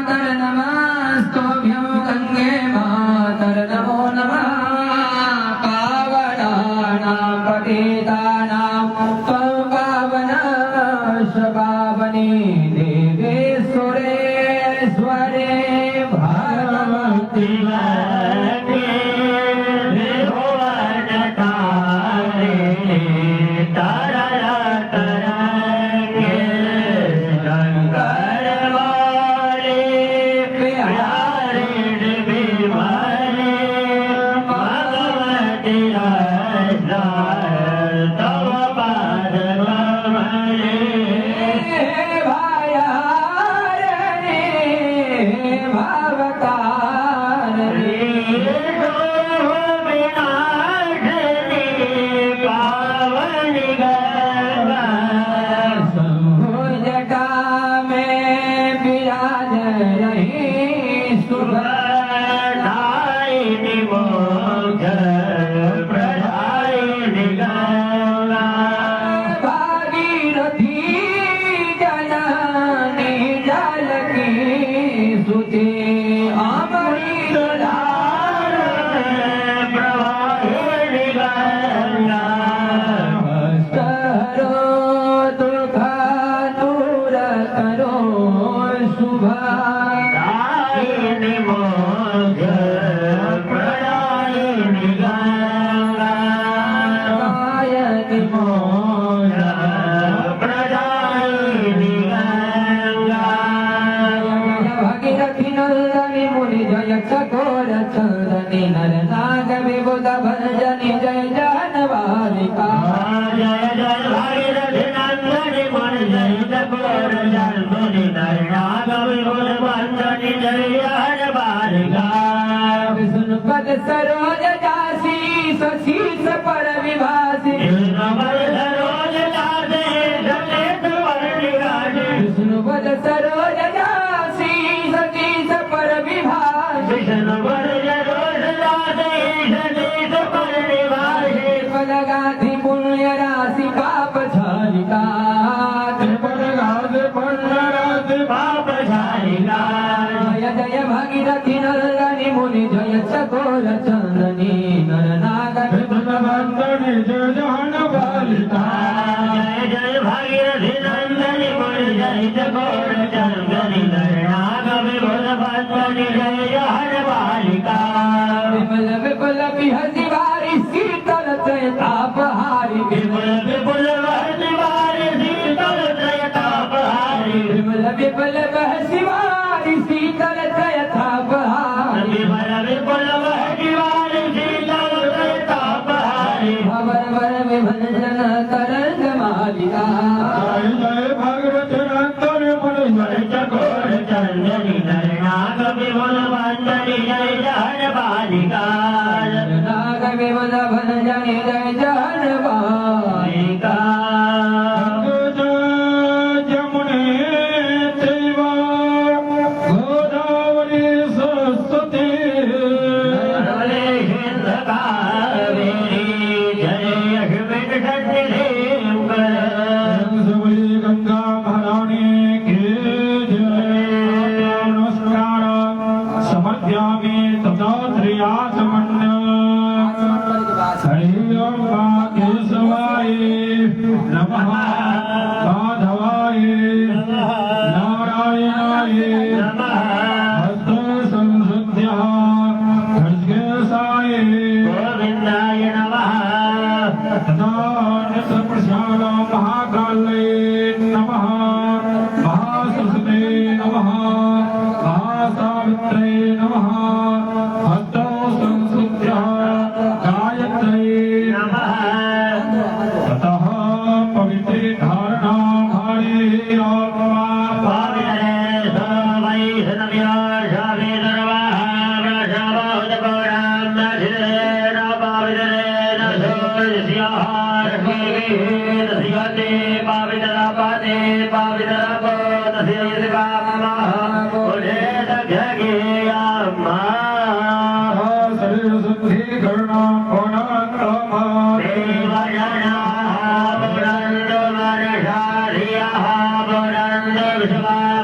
मातर नमस्तोभ्यं गंगे मातर नमो नमः पावनानां पतितानां त्वं पावनश्च पावनी देवे सुरेश्वरे भगवति सरोज दासी शीस पर विभासी सरोज दासी विष्णु पद सरोज दासी शीस पर विभासी पदगाधि पुण्य राशि पाप झालिका पाप झालिका जय जय भागीरथी नंदनी मुनि जय चकोर चंदनी नर नागर वंदनी जय जहन बालिका जय जय भागीरथी नंदनी मुनि जय चकोर चंदनी नर नागर वंदनी जय जहन बालिका विमल विपुल बिहसी वारी शीतल त्रय तापहारी विमल विपुल बिहसी वारी शीतल त्रय तापहारी विमल विपुल बिहसी वारी शीतल त्रय तापहारी विमल विपुल बिहसी वारी शीतल त्रय तापहारी भवर वर विभंजन तरंग मालिका जय जय भगवत नंदन मुनि जय चकोर चंदनी नर नाग विमल वंदनी जय जहन बालिका नाग विमल भंजनी जय जहन बालिका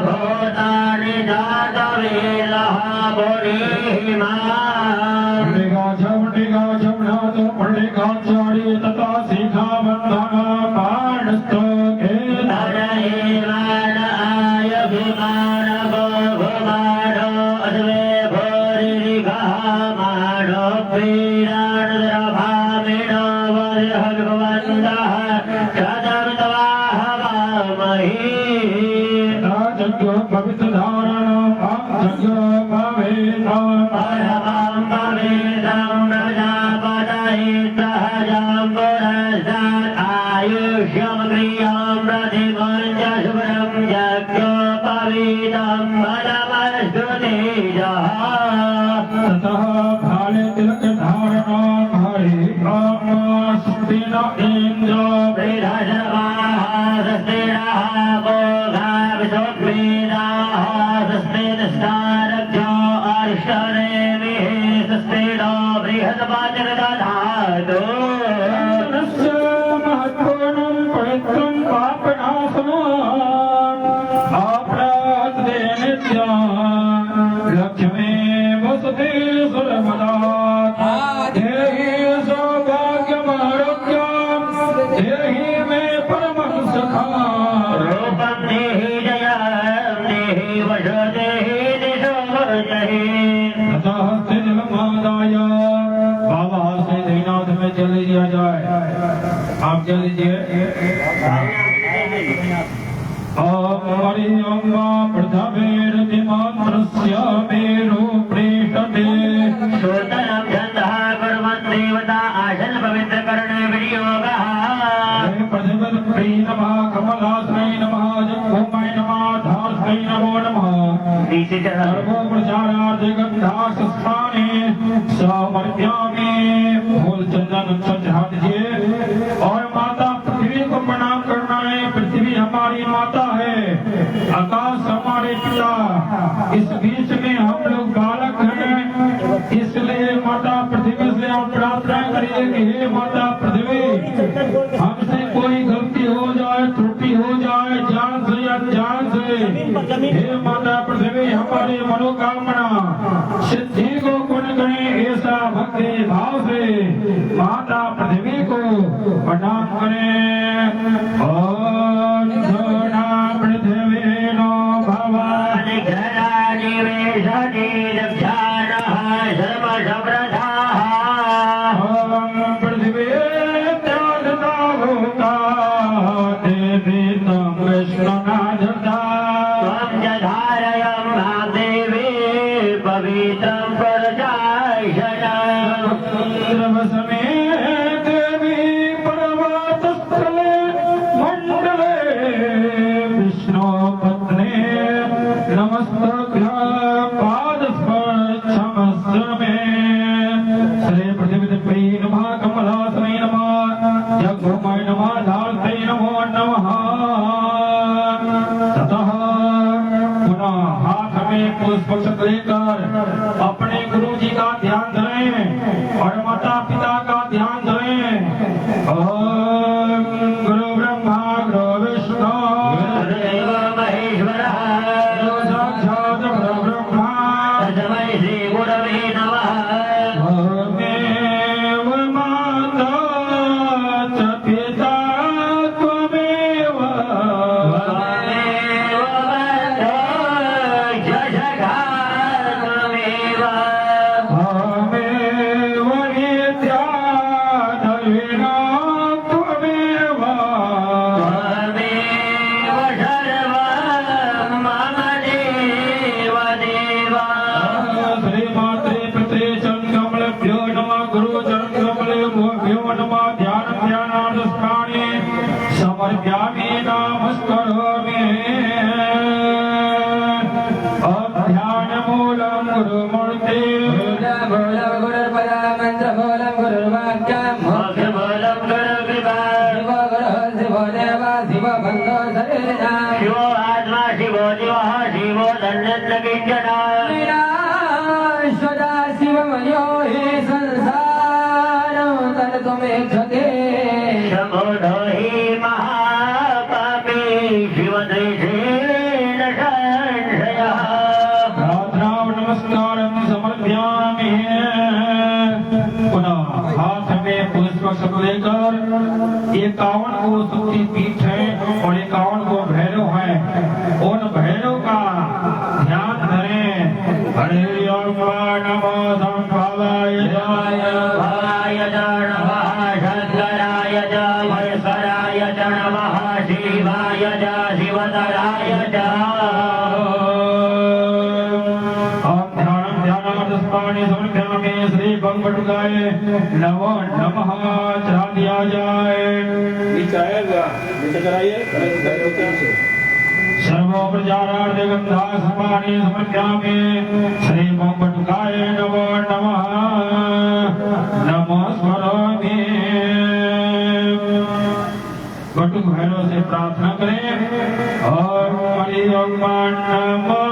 भोतानि महापापी शिव 51 को शक्ति पीठ है और 51 को भैरव है। उन भैरव का ध्यान करें। हरे नमो संभवाय भवाय नमः शंकराय च महेश्वराय च नमः शिवाय च शिवतराय च। श्री बंगटुकाय नमो नमः चढ़ा दिया जाए। सर्वोपचारार्थ गंधा समानि समर्पयामि। श्री बंगटुकाय नमो नमः नमस्करामि। बटुक भैरव से प्रार्थना करें। और हरि ओम नमो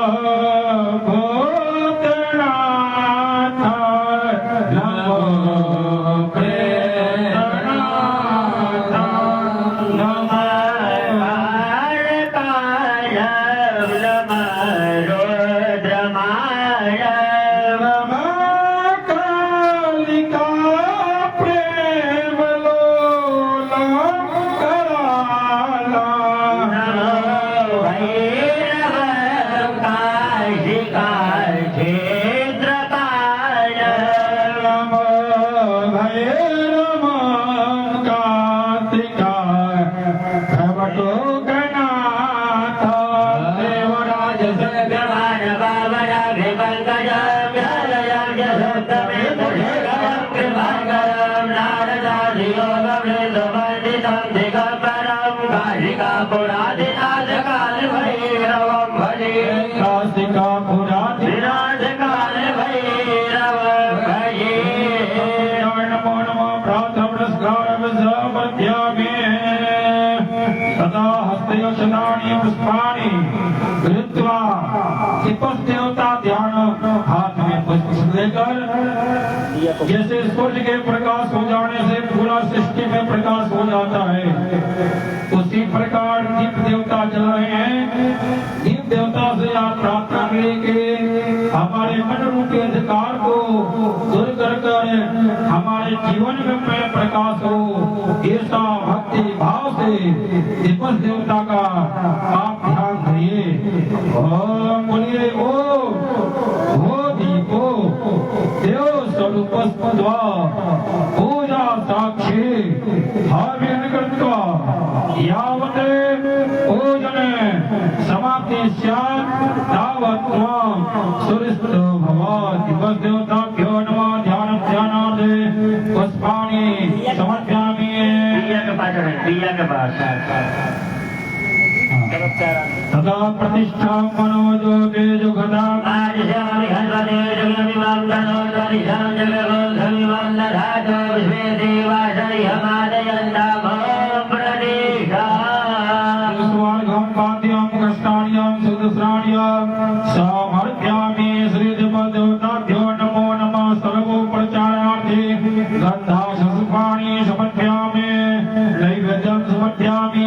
पुष्पाणि धृत्वा तिपस देवता ध्यान हाथ में पुष्प लेकर जैसे सूर्य के प्रकाश हो जाने से पूरा सृष्टि में प्रकाश हो जाता है, उसी प्रकार दीप देवता चल रहे हैं। दीप देवता से आप प्रार्थना करें कि हमारे मन रूपी अधिकार को दूर कर हमारे जीवन में प्रकाश हो। ऐसा भक्ति भाव से दीपस देवता का आप ध्यान करिए। ओम बोलिए ओ दीपो देव स्वरूप पूजा साक्षी भाव्यन कृत्वा यावत् पूजन समाप्ति स्यात् तावत् त्वं सुरिष्टो भव। दीपस देवताभ्यो नमः। ध्यानार्थे पुष्पाणि समर्पयामि। के पास तदा प्रतिष्ठा मनोजो तेजो गदा आदिशामि हन्वते जगन्विमांगनो दरिशां जगवोधविवन्दधातो विश्वे देवाशरि हमादयन्ता भवं प्रदिशा स्वर्गं पाद्यं कष्टान्यं सुदस्राण्यं समर्पयामि। श्रीदेवदेवताभ्यो नमो नमः। सर्वोपचारार्थे गन्धाशपुष्पाणि समर्पयामि। नैवेद्यं समर्पयामि।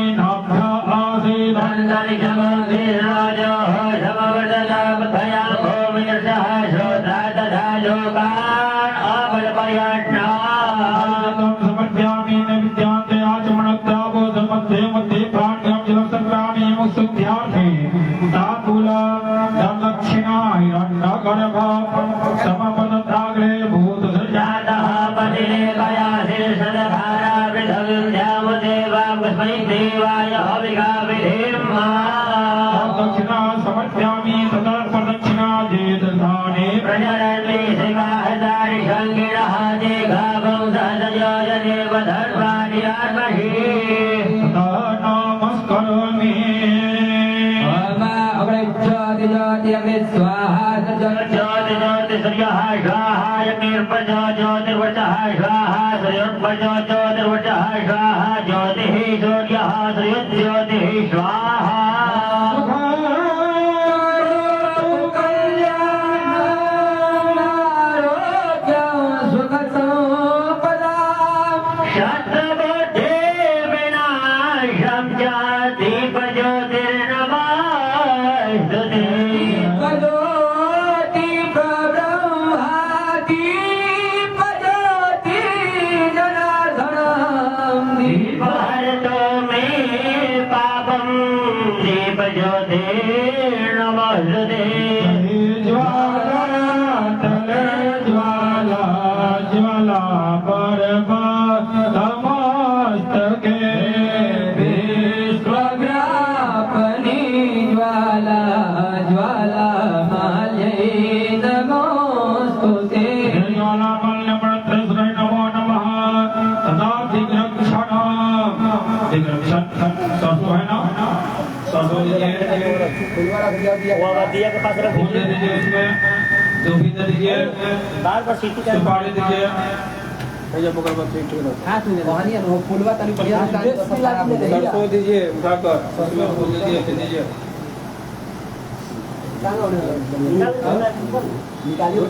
दक्षिणा समर्पयामि। तदा प्रदक्षिणा जेदधाने प्रजरन्मे शिवाहदारि शङ्गिरः देघावं सहजयोजनेव धर्माणि आत्महि तदा नमस्करोमि। ज्योति ज्योति अमृत स्वाहा ज्योति ज्योति सूर्यः स्वाहा यज्ञर्पजो ज्योतिर्वचः स्वाहा श्रेयोत्पजो ज्योतिर्वचः स्वाहा ज्योतिः सूर्यः श्रेयोज्योतिः स्वाहा। Bye. पर मस्तके विश्वव्यापनी ज्वाला ज्वाला माल्यै नमोस्तुते ज्वाला माल्यमणत्रस्रै नमो नमः तथा दिग्रक्षण सरसों है ना सरसों दिया के पास रख फूल दे दीजिए उसमें जो भी दे दीजिए बार बार सीटी का सुपारी दीजिए फुलवा तनी बढ़िया सरसों दीजिए उठाकर उसमें फूल दीजिए दीजिए निकालिए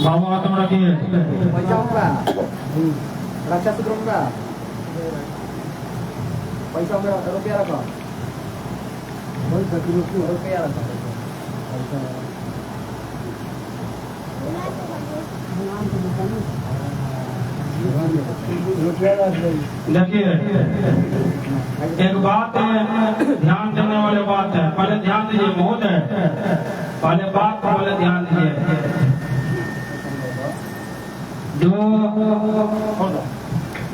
बाबा तुम रखिए पैसा होगा रक्षा सूत्र होगा पैसा होगा रुपया रखो रुपया रखो देखिए एक बात है ध्यान देने वाली बात है पहले ध्यान दीजिए महोदय पहले बात को पहले ध्यान दीजिए जो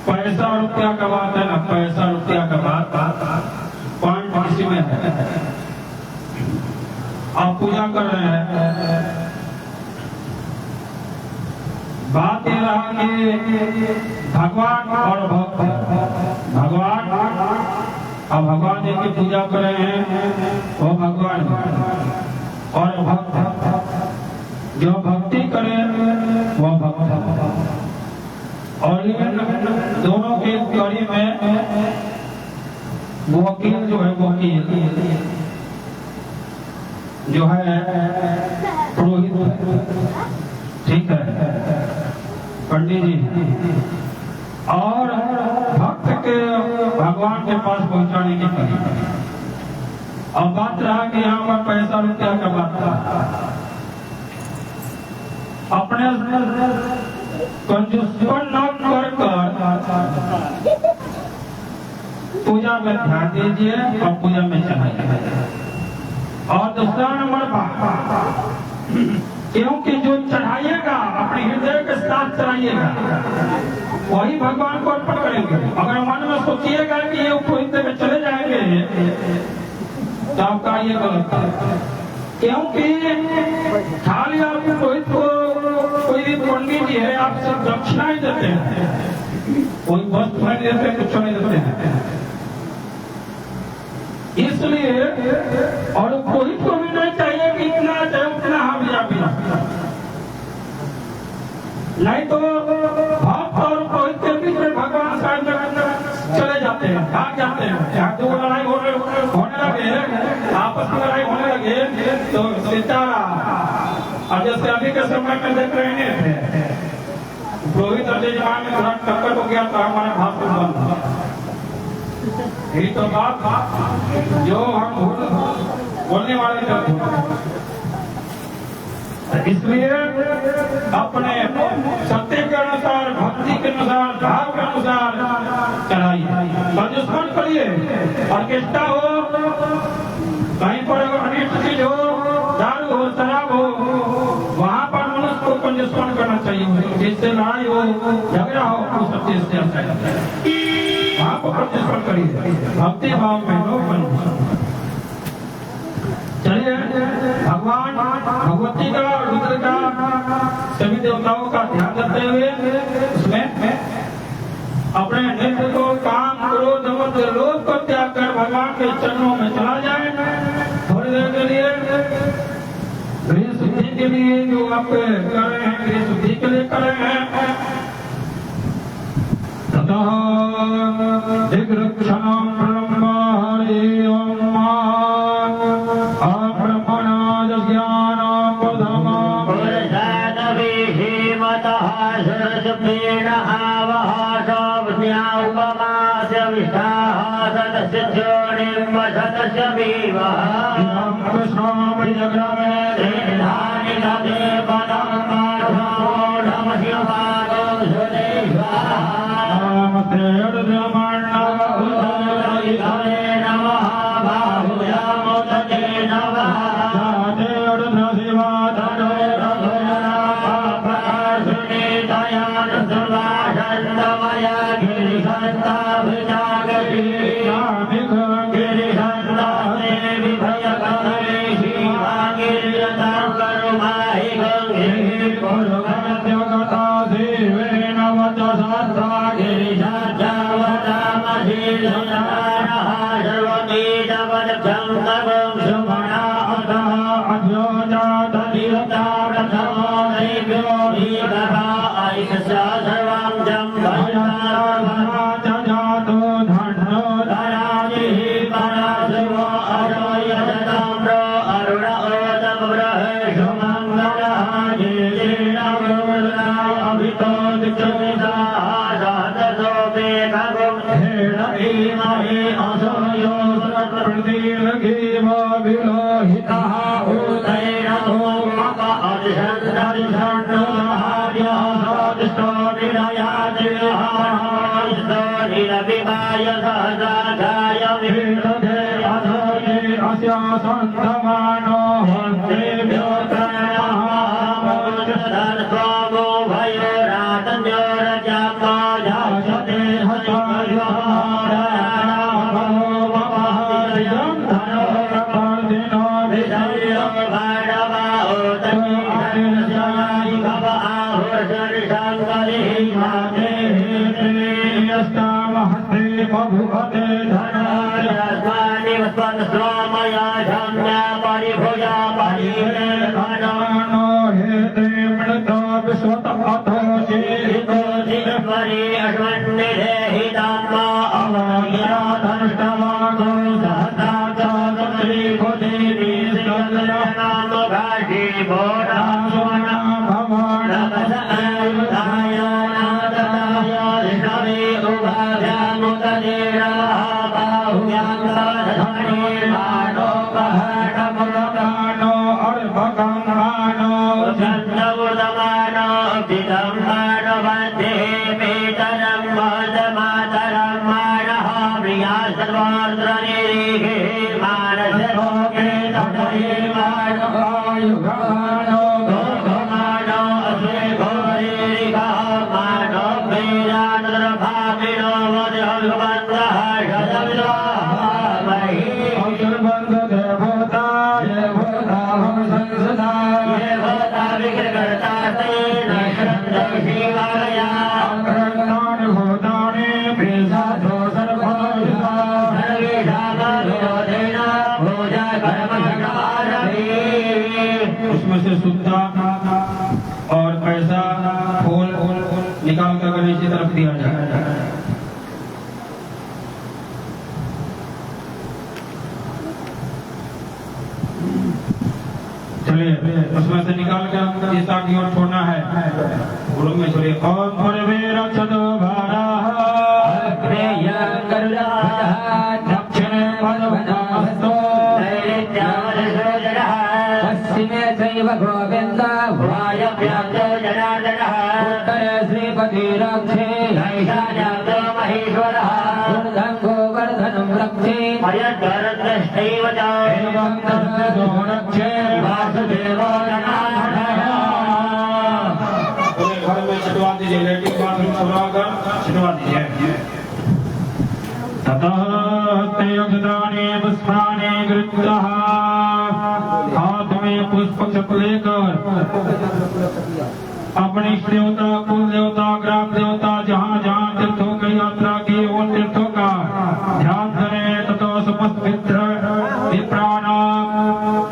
पैसा रुपया का बात है ना पैसा रुपया का बात पॉइंट इसी में है आप पूजा कर रहे हैं बात ये रहा कि भगवान और भक्त भगवान अब भगवान जी की पूजा कर रहे हैं वो भगवान और भक्त जो भक्ति करे वो भक्त और इन दोनों के कड़ी में वकील जो है वकील जो है पुरोहित ठीक है पंडित जी और भक्त के भगवान के पास पहुंचाने की कड़ी अब बात रहा कि यहाँ पर पैसा रुपया का बात था अपने कंजूसपन न कर पूजा में ध्यान दीजिए और पूजा में चलाइए और दूसरा नंबर बात क्योंकि जो चढ़ाइएगा अपने हृदय के साथ चढ़ाइएगा वही भगवान को अर्पण करेंगे अगर मन में सोचिएगा कि ये पुरोहित में चले जाएंगे तो आपका ये गलत है क्योंकि खाली आप पुरोहित को कोई भी पंडित जी है आप सब दक्षिणा ही देते हैं कोई वस्त्र नहीं देते कुछ नहीं देते हैं इसलिए और पुरोहित को भी नहीं चाहिए कि इतना चाहे उतना हम या बिना नहीं तो भक्त और पुरोहित के बीच में भगवान साहब चले जाते हैं भाग जाते हैं यहाँ दो लड़ाई होने लगे आपस में लड़ाई होने लगे तो सितारा और जैसे अभी के समय में देख रहे हैं पुरोहित और जजमान में थोड़ा टक्कर हो गया तो हमारे भाषण बंद यही तो बात जो हम बोलने वाले थे इसलिए अपने सत्य के अनुसार भक्ति के अनुसार भाव के अनुसार चलाइए दुश्मन करिए ऑर्केस्ट्रा हो कहीं पर अगर अनिष्ट चीज हो दारू हो शराब हो वहाँ पर मनुष्य को पंजस्मरण करना चाहिए जिससे लड़ाई हो झगड़ा हो वो सब चीज से वहाँ पर पंजस्मरण करिए भक्ति भाव में लोग बन चलिए भगवान भगवती का रुद्र का सभी देवताओं का ध्यान रखते हुए उसमें अपने नेत्र को काम क्रोध मद लोभ को त्याग कर भगवान के चरणों में चला जाए थोड़ी देर के लिए गृह शुद्धि के लिए जो आप कर रहे हैं गृह शुद्धि के लिए कर रहे हैं ततः दिग्रक्षणं ब्रह्मणे उसमें से सूता और पैसा फूल निकाल कर गणेश की तरफ दिया जाए। चलिए उसमें से निकाल कर ईसा की ओर छोड़ना है। गुरु में छोड़िए। और गोविंद श्रीपति रक्षे महेश्वर गोवर्धन रक्षे वासुदेव घर में छिटवा दीजिए। लेटिंग बाथरूम छुड़वाकर छिटवा दीजिए। ततः तेजदाने पुष्पाने गृह्यः हाथ में पुष्प लेकर अपने इष्ट देवता, कुल देवता, ग्राम देवता, जहाँ जहाँ तीर्थों की यात्रा की उन तीर्थों का ध्यान करें। तथा समस्त विप्राणाम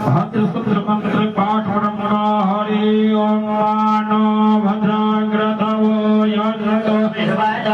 भद्र सूत्र मंत्र पाठ ब्रह्मणा हरि ओम मानो भद्राग्रतवो यन्तो जगत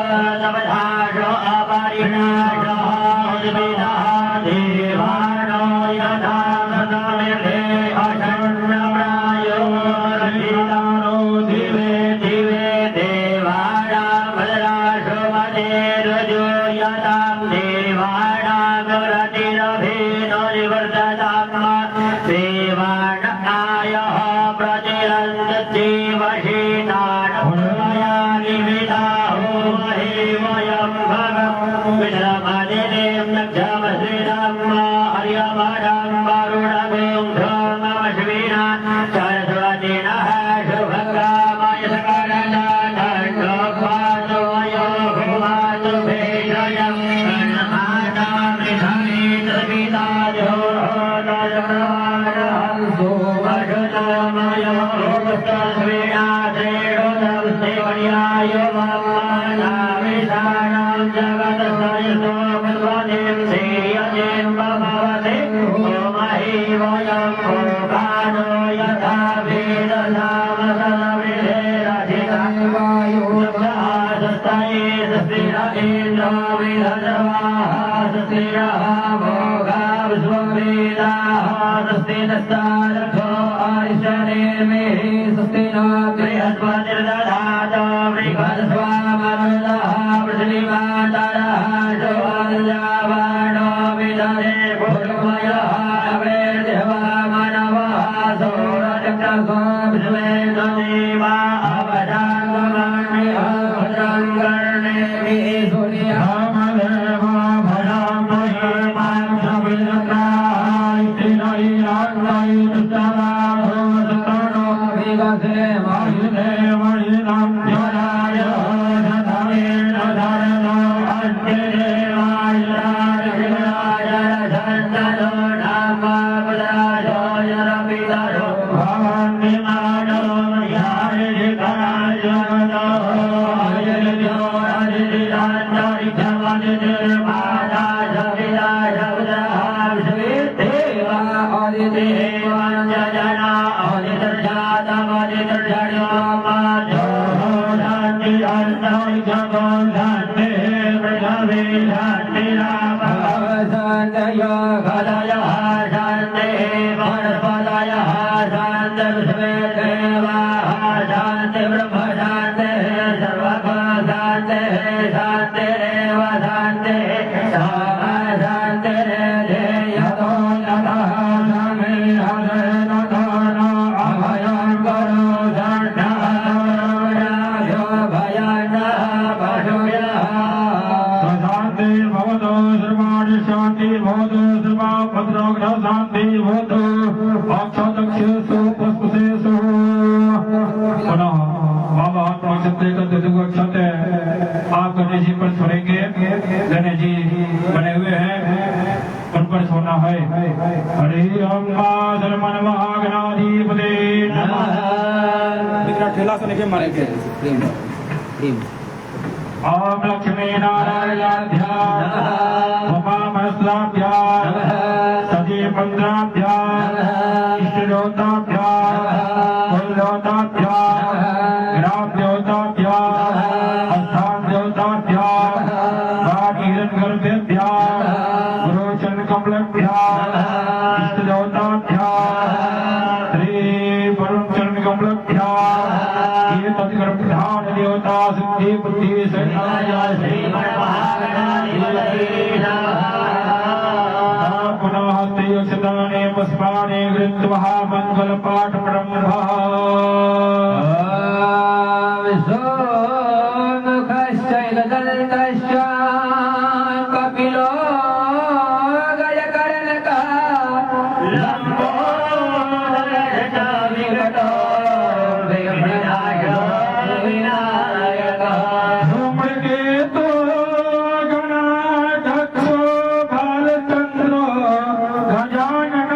आप गणेश जी पर छोड़ेंगे। गणेश जी बने हुए हैं, उन पर छोड़ना है। हरि ओम धर्मन महागणाधिपते नमः। ठेला से लेके मारेंगे ओम लक्ष्मी नारायणाभ्याम उमा महेश्वराभ्याम सजी मंत्राभ्याम इष्टदेवताभ्याम कुलदेवताभ्याम ग्राम देवताभ्याम स्थान देवताभ्याम हिरण्यगर्भेभ्याम गुरुचरण कमलेभ्याम इष्टदेवताभ्याम श्री वरुण चरण कमलेभ्याम ये तत्कर्मधान देवता सिद्धि बुद्धि पुनः हस्ते पुष्पाणे कृत्वा मंगल पाठ ब्रह्म कपिलो गय करण का गजानन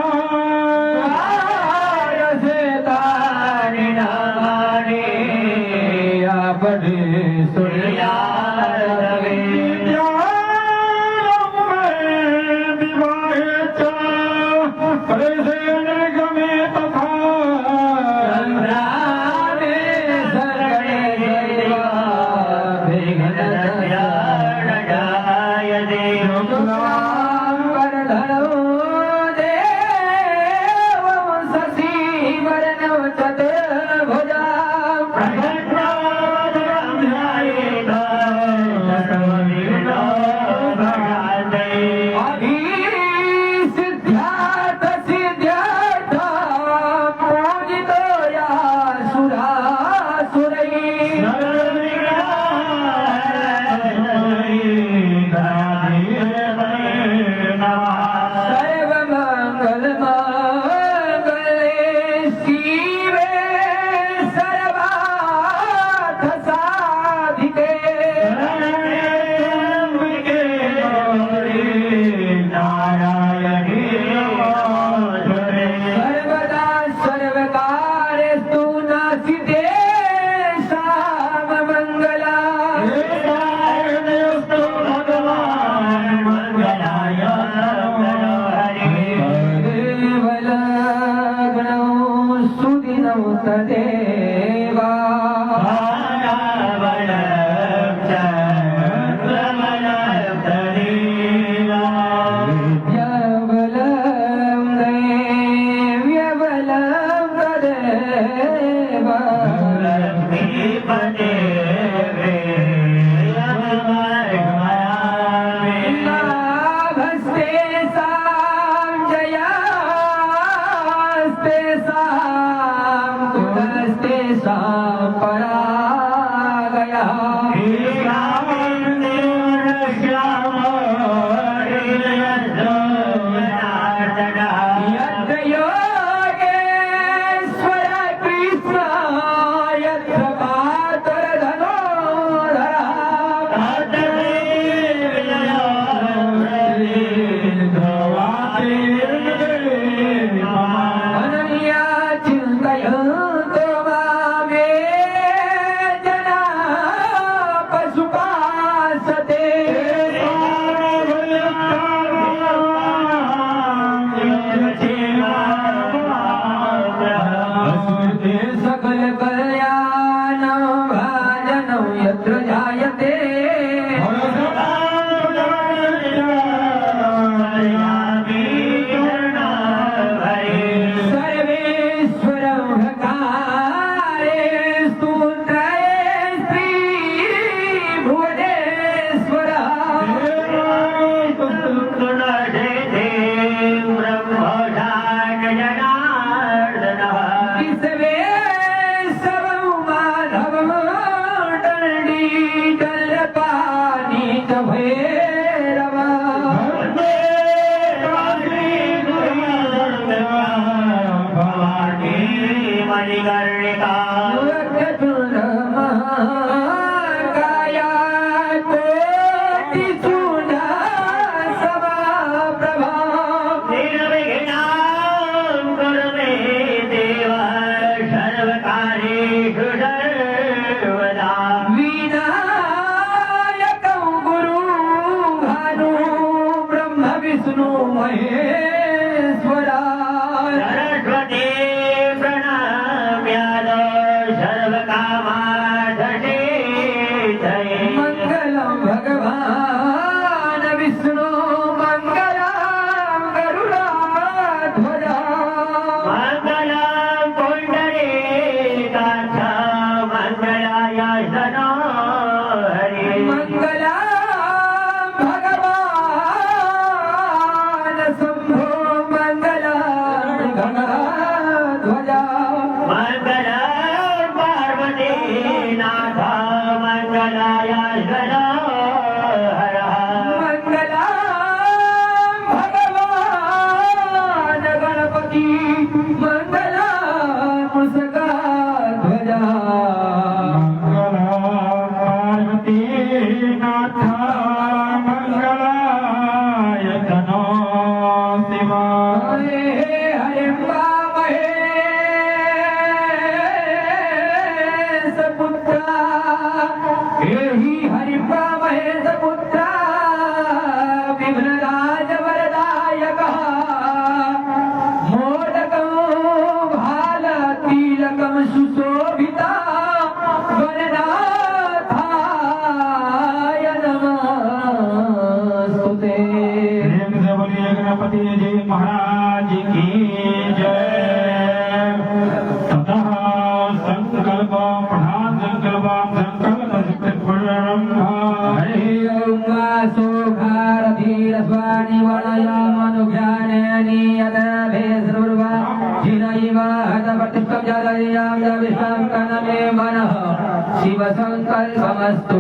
शिवसङ्कल्पमस्तु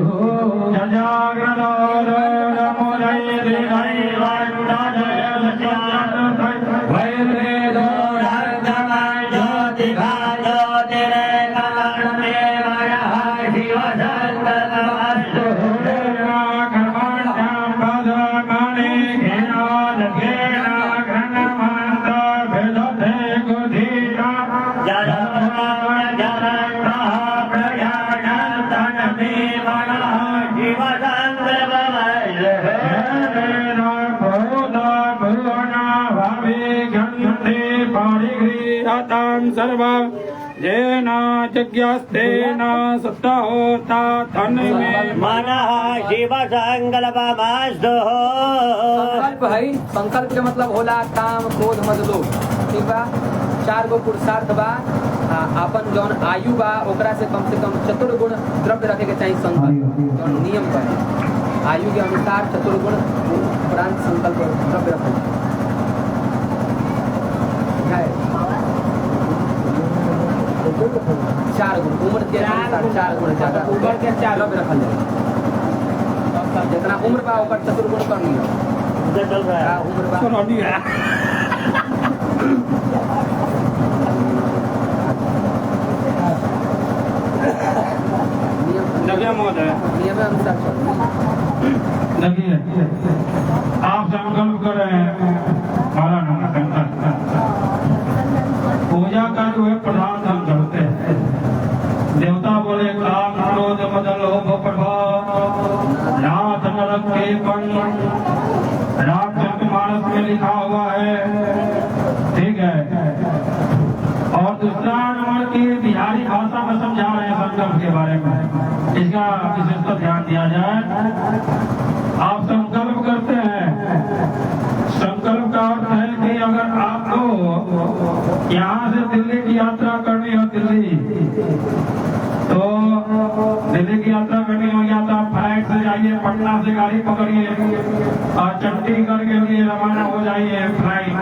सर्व जेना यज्ञस्तेना सत्ता होता धन में मनः शिव संकल्पमस्तु। संकल्प है, संकल्प के मतलब होला काम क्रोध मद लोभ, ठीक बा। 4 गो पुरुषार्थ बा। अपन जौन आयु बा ओकरा से कम चतुर्गुण द्रव्य रखे के चाहिए। संकल्प जौन नियम बा, आयु के अनुसार चतुर्गुण उपरांत संकल्प द्रव्य रखे। 4 गुण उम्र के अनुसार 4 गुण ज्यादा उम्र के 4 द्रव्य रखल जाए। जितना उम्र बा ओकर चतुर्गुण कर लियो। चल रहा है उम्र बा सुनानी है नियम अनुसार देखिए आप संकल्प कर रहे हैं माला नाम संकल्प पूजा का जो है प्रधान धन करते हैं। देवता बोले काम क्रोध मद लोभ प्रभाव नाथ नरक के पण रामचरितमानस में लिखा हुआ है, ठीक है। और दूसरा नंबर की बिहारी भाषा में समझा रहे हैं संकल्प के बारे में, इसका विशेषता ध्यान दिया जाए। आप संकल्प करते हैं, संकल्प का अर्थ है कि अगर आपको यहाँ से दिल्ली की यात्रा करनी हो, तो दिल्ली की यात्रा करनी हो या तो आप फ्लाइट से जाइए, पटना से गाड़ी पकड़िए और चंडीगढ़ के लिए रवाना हो जाइए फ्लाइट,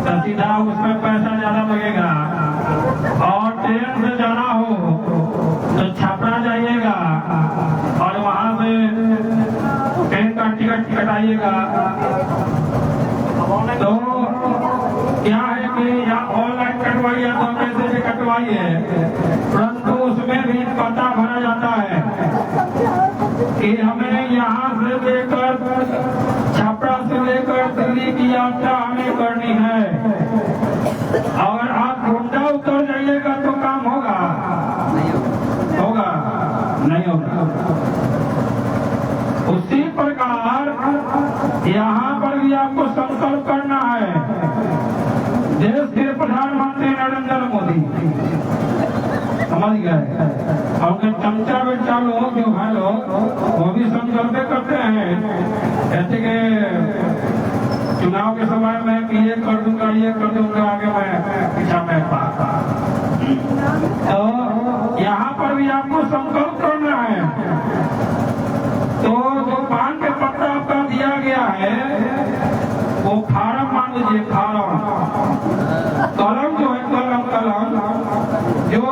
तो सीधा उसमें पैसा ज्यादा लगेगा। और ट्रेन से जाना हो तो छपरा जाइएगा और वहां से ट्रेन का टिकट कटाइएगा। तो क्या है कि या ऑनलाइन कटवाइए तो पैसे से कटवाइए, परंतु उसमें भी पता भरा जाता है कि हमें यहाँ से लेकर छपरा से लेकर दिल्ली की यात्रा हमें करनी है। अगर आप घुंडा उतर जाइएगा तो काम होगा नहीं होगा। उसी प्रकार यहाँ पर भी आपको संकल्प करना है। देश के प्रधानमंत्री नरेंद्र मोदी समझ गए, और चमचा बेचा लोग जो है लोग वो भी संकल्प करते हैं, कहते कि चुनाव के समय में कि ये कर दूंगा आगे मैं पीछा मैं पाता। तो यहाँ पर भी आपको संकल्प करना है। तो जो पान के पत्ता आपका दिया गया है वो फार्म मान लीजिए, फार्म कलम जो है कलम जो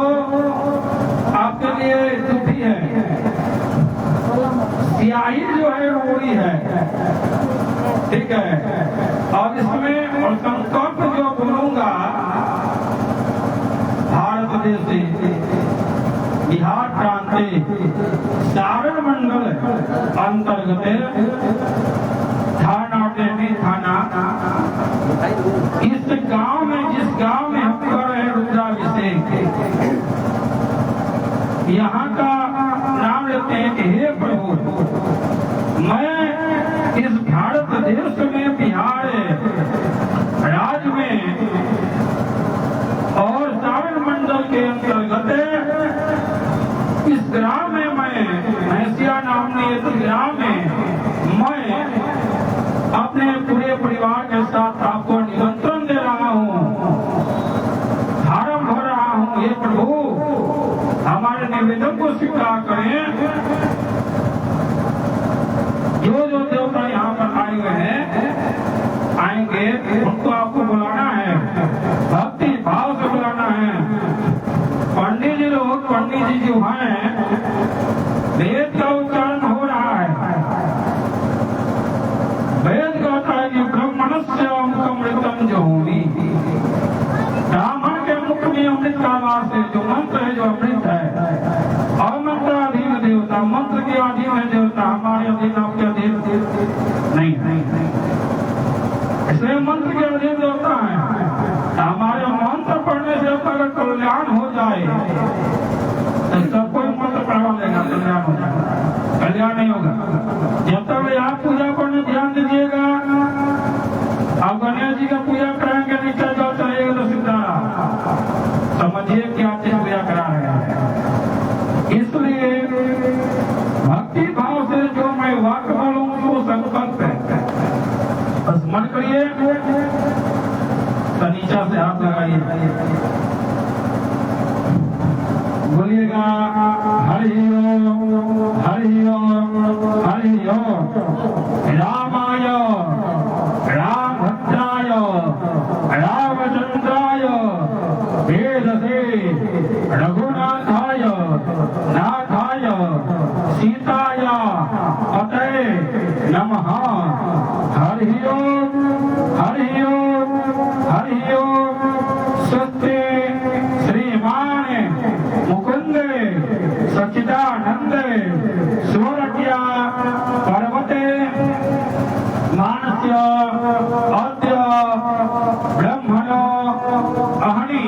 आपके लिए दुखी है, स्याही जो है रोड़ी है, ठीक है। और इसमें और संकल्प जो बोलूंगा भारत देश बिहार प्रांत सारण मंडल अंतर्गत थाना इस गांव में, जिस गांव में हम कर रहे हैं रुद्राभिषेक, यहाँ का नाम लेते हैं कि हे प्रभु, मैं इस भारत देश में बिहार राज्य में और सारण मंडल के अंतर्गत इस ग्राम में मैं भैंसिया नामनी इस ग्राम में मैं अपने पूरे परिवार के साथ आपको निमंत्रण दे रहा हूँ, फार्म भर रहा हूँ। ये प्रभु हमारे निवेदन को स्वीकार करें। जो देवता यहाँ पर आए हुए हैं आएंगे उनको आपको बुलाना है, भक्ति भाव से बुलाना है। पंडित जी जो हैं वेद का उच्चारण हो रहा है। वेद कहता है कि ब्रह्मणस्य अमृतम जो होगी, ब्राह्मण के मुख में अमृत का वास है। जो मंत्र है, जो अमृत है, अमंत्राधीन देवता, मंत्र के अधीन है देवता, हमारे अधीन आपके अधीन नहीं है। इसलिए मंत्र के अधीन देवता है। हमारे मंत्र पढ़ने से अगर कल्याण हो जाए तो सब कोई मंत्र पढ़वा लेगा, कल्याण हो जाएगा। कल्याण नहीं होगा जब तक आप पूजा करने ध्यान दीजिएगा। आप गणेश जी का पूजा करेंगे, नीचे जाओ चलेगा तो सीधा समझिए कि आप से हाथ लगाइए, बोलिएगा हरि ओम हरि ओम हरि ओम। रामाय रामभद्राय रामचंद्राय वेदसे रघुनाथाय नाथाय सीताय पतये नमः। हरि ओम हरि ओम हरि ओम। स्वस्ति श्रीमान मुकुंद सच्चिदानंद सुरज्ञा पर्वते मानस्य अद्य ब्रह्मणो अहनि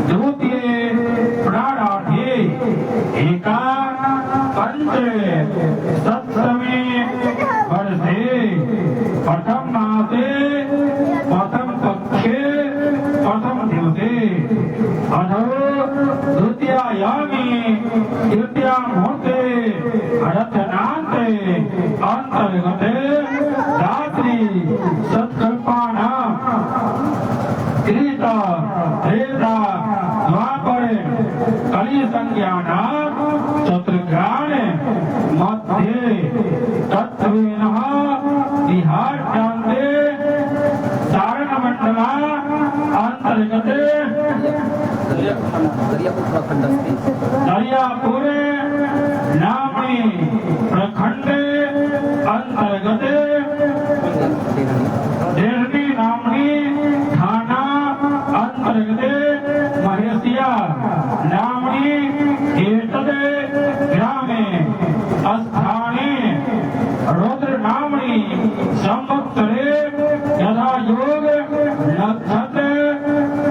द्वितीये प्राणार्थे एका पंच सप्तमे वर्षे प्रथम मासे प्रथम पक्षे प्रथम दिवसे अधो द्वितीयायामी तृतीया मुहूर्ते रथनान्ते अंतर्गते रात्रि सत्कल्पानां त्रेता त्रेता द्वापर कलि संज्ञानां चतुर्ग्राण मध्ये तत्त्वेनः बिहारान्ते सारणमण्डला अंतर्गते दर्यापुरे नामनी प्रखंडे अंतर्गते देहनी नामनी थाना अंतर्गते महेशिया नामनी एतदे ग्रामे स्थाने रुद्र नामनी संवत्सरे यथा योग नक्षत्र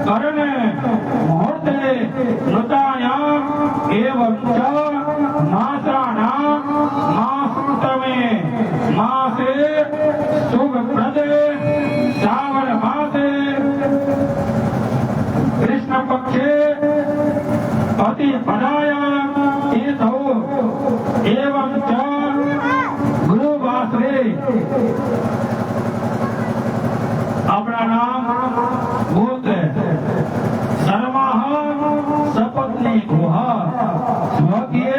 करण मुहूर्ते नृतायाम् एवं च मासानां मासतमे मासे शुभप्रदे श्रावण मासे कृष्ण पक्षे प्रतिपदायां तीर्थौ एवं च गुरुवासरे। अपना नाम गोत्र सर्वाः सपत्नी गुहा स्वकीय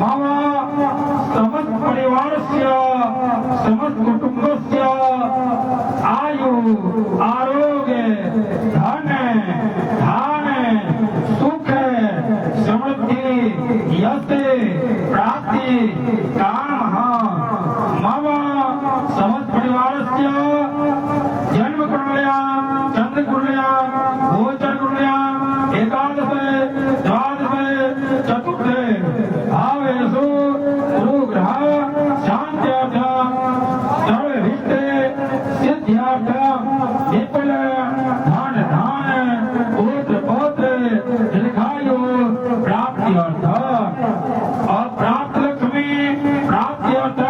मम समस्त परिवारस्य समस्त कुटुंबस्य आयु आरोग्य धन धान सुख समृद्धि यश प्राप्ति कामः मम समस्त परिवारस्य जन्म कुंडल्या चंद्र कुंडल्या गोचर कुंडल्या एकादश द्वादश चतुर्थ भावेषु गुरुग्रह शांत्यर्थ सर्वभीष्ट सिद्ध्यर्थ विपुल धन धान पुत्र पौत्र दीर्घायु प्राप्त्यर्थ और प्राप्त लक्ष्मी प्राप्त्यर्थ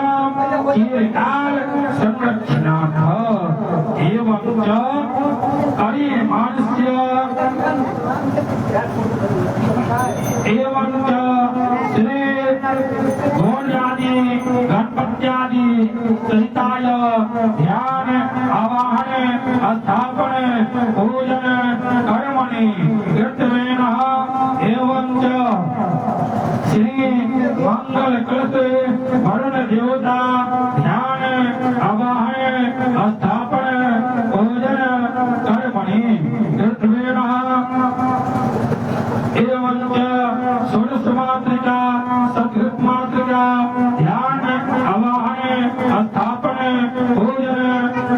चिरकाल संरक्षणार्थ एवं च करिमानस्य एवं च श्री गौर्यादि गणपत्यादि सहिताय ध्यान आवाहन स्थापन पूजन कर्मणि कृतवेन एवं च श्री मंगल कलश वरुण देवता ध्यान आवाहन स्थापन पूजन कर्मणि कृतवेन एवं च षोडश मातृका सतृत मातृका ध्यान आवाहन स्थापन पूजन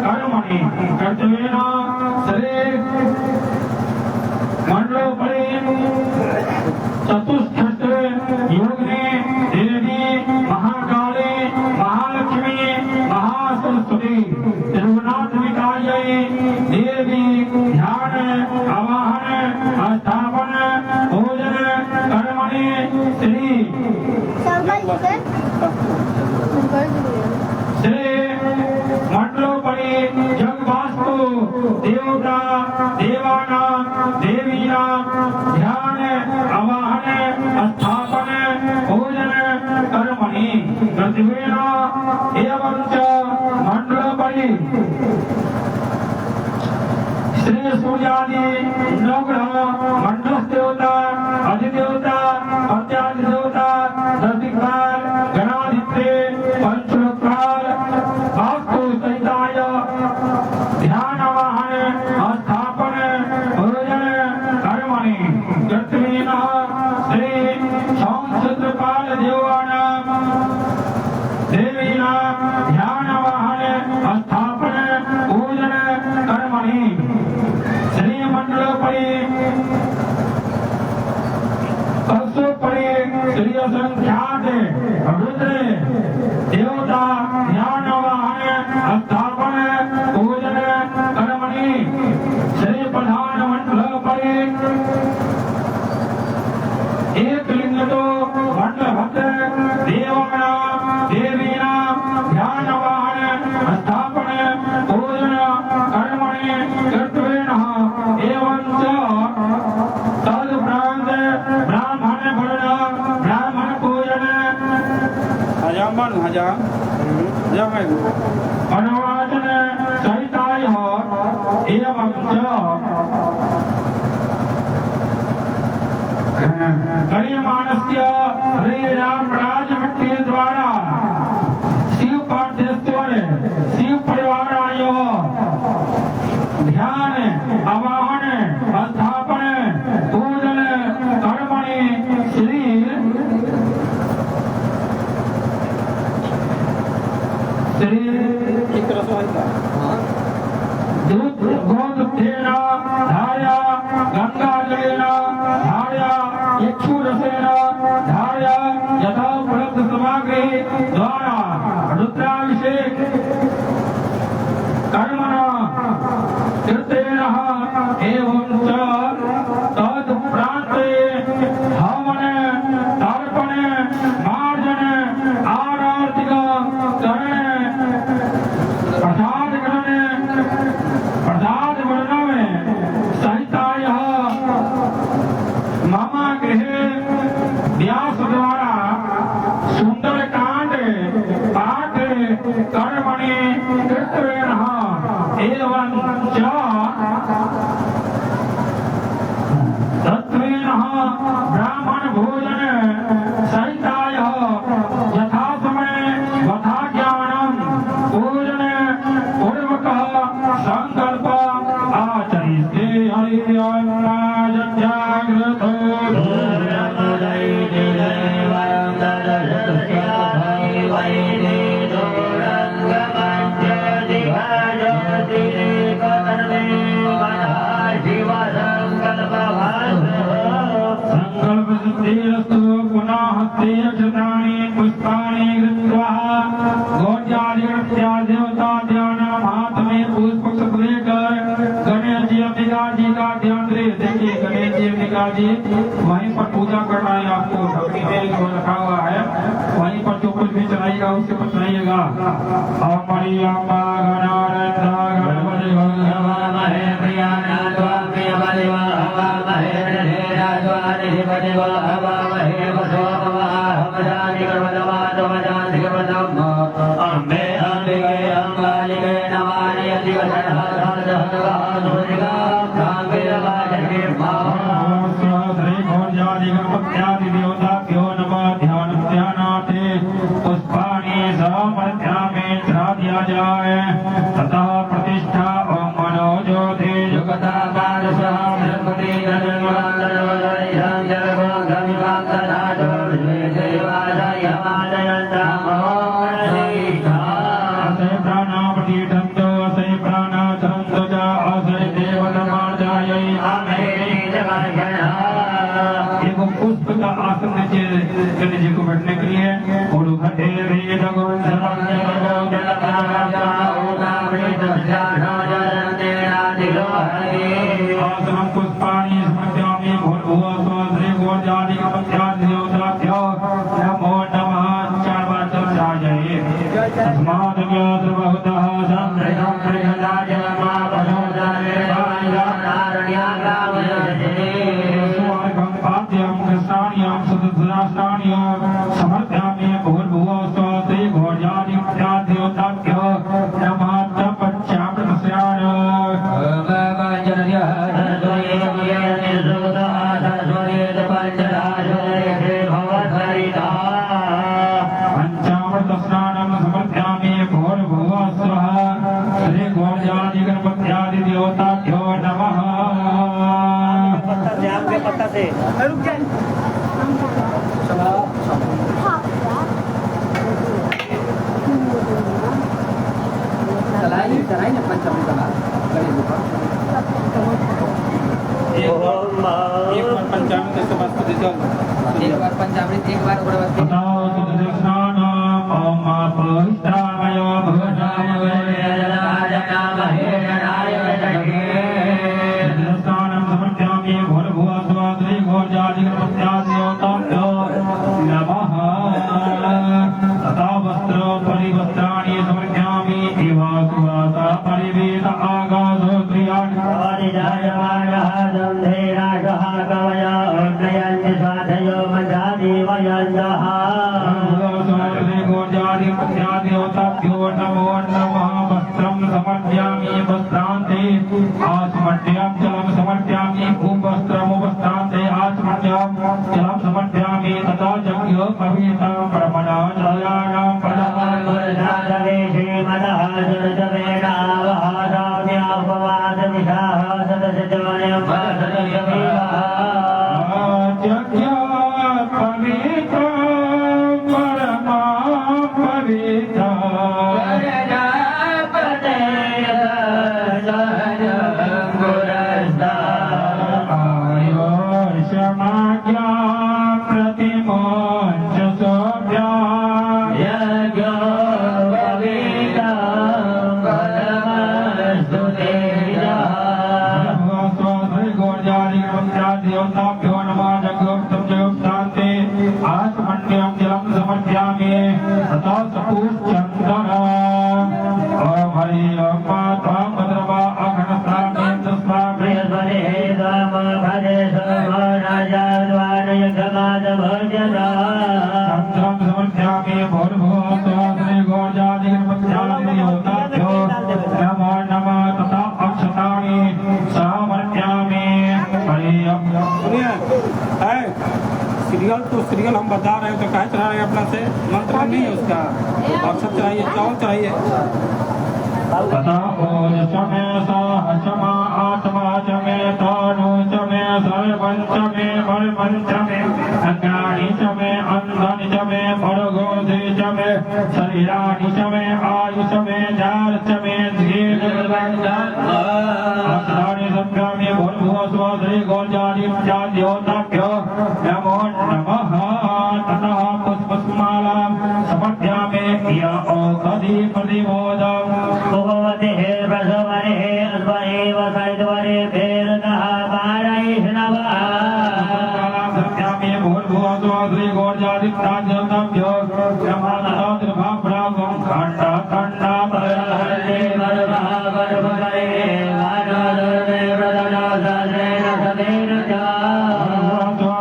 कर्मणि कर्तव्येन श्री मंडलोपरि चतुष्षष्ठ योगिनी देवी महाकाली महालक्ष्मी महासरस्वती त्रिगुणात्मिकायै देवी ध्यान आवाहन स्थापन पूजन कर्मणि श्री मंडलोपरि जगवास्तु देवता देवानां देवीनां ध्यान आवाहन स्थापन पूजन कर्मणि प्रतिवेन एवं च मंडलोपरि श्री सूर्यादि नवग्रह मंडल देवता अधिदेवता प्रत्यादि देवता दशदिक्पाल गणाधिपति पंचलोकपाल वास्तु सहिताय ध्यान आवाहन स्थापन भोजन कर्मणि कृत्वेन श्री संक्षत्रपाल देवानां देवीनां ध्यान आवाहन स्थापन पूजन कर्मणि श्री मंडलोपरि परसोपरि श्री असंख्यात रुद्र देवता ध्यान आवाहन स्थापन पूजन कर्मणि श्री प्रधान मंडलोपरि एक लिंग तो मंडलभद्र देवानां देवीनां ध्यान आवाहन स्थापन पूजन कर्मणि कृत्वेन एवं च तदुपरांत ब्राह्मण वर्ण ब्राह्मण पूजन अनुवाचन सहिताय एवं च गणीयमानस्य हरे राम राजभट्टी द्वारा शिव पाठ्यस्वर शिव परिवाराय ध्यान आवाहन स्थापन पूजन कर्मणि श्री गोदुग्धेन धार्या गंगाजलेन धार्या इक्षुरसेन धार्या यथा उपलब्ध सामग्री द्वारा रुद्राभिषेक कर्मणा कृतेन एवं च तदुपरान्ते हवन तर्पण मार्जन आराधिक करण प्रसाद ग्रहण प्रसाद वर्णन सहिताय मम गृहे व्यास द्वारा सुंदर कांड पाठ कर्मणि कृत्वेन एवं च तत्वेन ब्राह्मण भोजन सहिताय यथा समय वथा ज्ञानम पूजन पूर्वकः संकल्प आचरिष्ये हरियाय जागृत संकल्प सिद्धिरस्तु पुनः हस्ते अक्षतानि पुष्पाणि कृत्वा गौर्यादि देवता ध्यान हाथ में पुष्प लेकर गणेश जी अंबिका जी का ध्यान दे। देखिए गणेश जी अंबिका जी वहीं पर पूजा कर रहा है, आपको ढकनी में जो रखा हुआ है वहीं पर जो कुछ भी चलाइएगा उसके पर चलाइएगा। अमरी अम्बा गणानंदा गणपति भगवामहे प्रियानाद्वा प्रियमदेवा हवामहे धिपति हवामहे वसोमवाहमजानि कर्मदवादमजानि कर्मदम् अम्बे अम्बिके अम्बालिके नमानि अधिवचनः साधनः कांगिरवाचके श्री गौर्यादि गणपत्यादि देवताभ्यो नमः। ध्यान ध्यानाते पुष्पाणि समर्पयामि दिया जाए तथा प्रतिष्ठा ओम मनोज्योति जुगता पुष्प का आसन गणेश जी को बैठने के लिए आसनम पुष्पाणि स्मृत्यामि भूर्भुवः श्री गौर्यादि देवताभ्यो नमो नमः। 4 बार जप जाइए। तस्मात् सर्वभूतः संप्रयं प्रियदाय मा भजोदारे पाद्यं कृष्णान्यं सदस्यान्यं समर्पयामि भूर्भुवः श्री गौर्यादि देवताभ्यो नमः। तपस्यामि देवताभ्यो नमः। पत्ता से आम के पत्ता से रुक जाए। चलाई ना पंचमी कला गणेश जी का। एक बार पंचामृत से बस जल एक बार पंचामृत एक बार ओकरा बाद बताओ सुदर्शन ओम पवित्रामय भवनाय वेदराज नामहे नाय वेदके सुदर्शनम समर्पयामि भूर्भुवः स्वः श्री घोरजाति गणपत्याद्योताभ्यो नमः। तथा वस्त्र परिवस्त्राणि समर्पयामि एवासुवासा परिवेद आगासो त्रियाणि परिजायमानः दन्धेराजः कवया अग्नयन्ति साधयो मजादेवयञ्जः देवताभ्यो नमो नमः। वस्त्रं समर्पयामि वस्त्रान्ते आचमट्यां जलं समर्पयामि भूवस्त्रमुपस्त्रान्ते आचमट्यां जलं समर्पयामि तथा यज्ञ पवित्रं परमनायानां प्रधानवर्षादेशे मनः जलजवेनावहाराम्यापवादनिशाः सदशजवनयं सदशजवीवः यज्ञ पवित्र परमा पवित्र आयुष्माज्ञा प्रतिमोच सोभ्या देवताभ्यो नमः। जगोक्तं जगोक्तान्ते आचमण्यं जलं समर्पयामि तथा सपूर्चन्दन ओम हरि ओम माता भद्रवा अघनस्नामे तस्माभ्रे चन्द्रं समर्पयामि भूर्भुवः स्वः श्री घोरजाति गणपत्याद्योताभ्यो नमो नमः। तथा अक्षतानि समर्पयामि। हरि ओम। सुनिए सीरियल तो सीरियल हम बता रहे हैं तो कहे चला रहे हैं अपना से मंत्र नहीं है उसका अक्षर चढ़ाइए चावल चढ़ाइए। तथा ओज चमे साह चमा आत्मा चमे तानु चमे सर्वं चमे वर्मं चमे अज्ञानि चमे अंधनि चमे भरगोधि चमे शरीराणि चमे आयु चमे जार चमे अक्षराणि संभ्यामि भूर्भुवः स्वः श्री घोरजातिभ्यो नमो नमः। ततः पुष्पमालां समर्पयामि या औषधि प्रतिमोदम् भगवते प्रसवने अन्वये वसैद्वरे भेरतः पारैष्णवः समर्पयामि भूर्भुवः स्वः श्री घोरजातिभ्यो नमः। त्रिभावं खण्डा खण्डा परहरे वरवः वरवरे वानरदे प्रदना सदेन सदेन च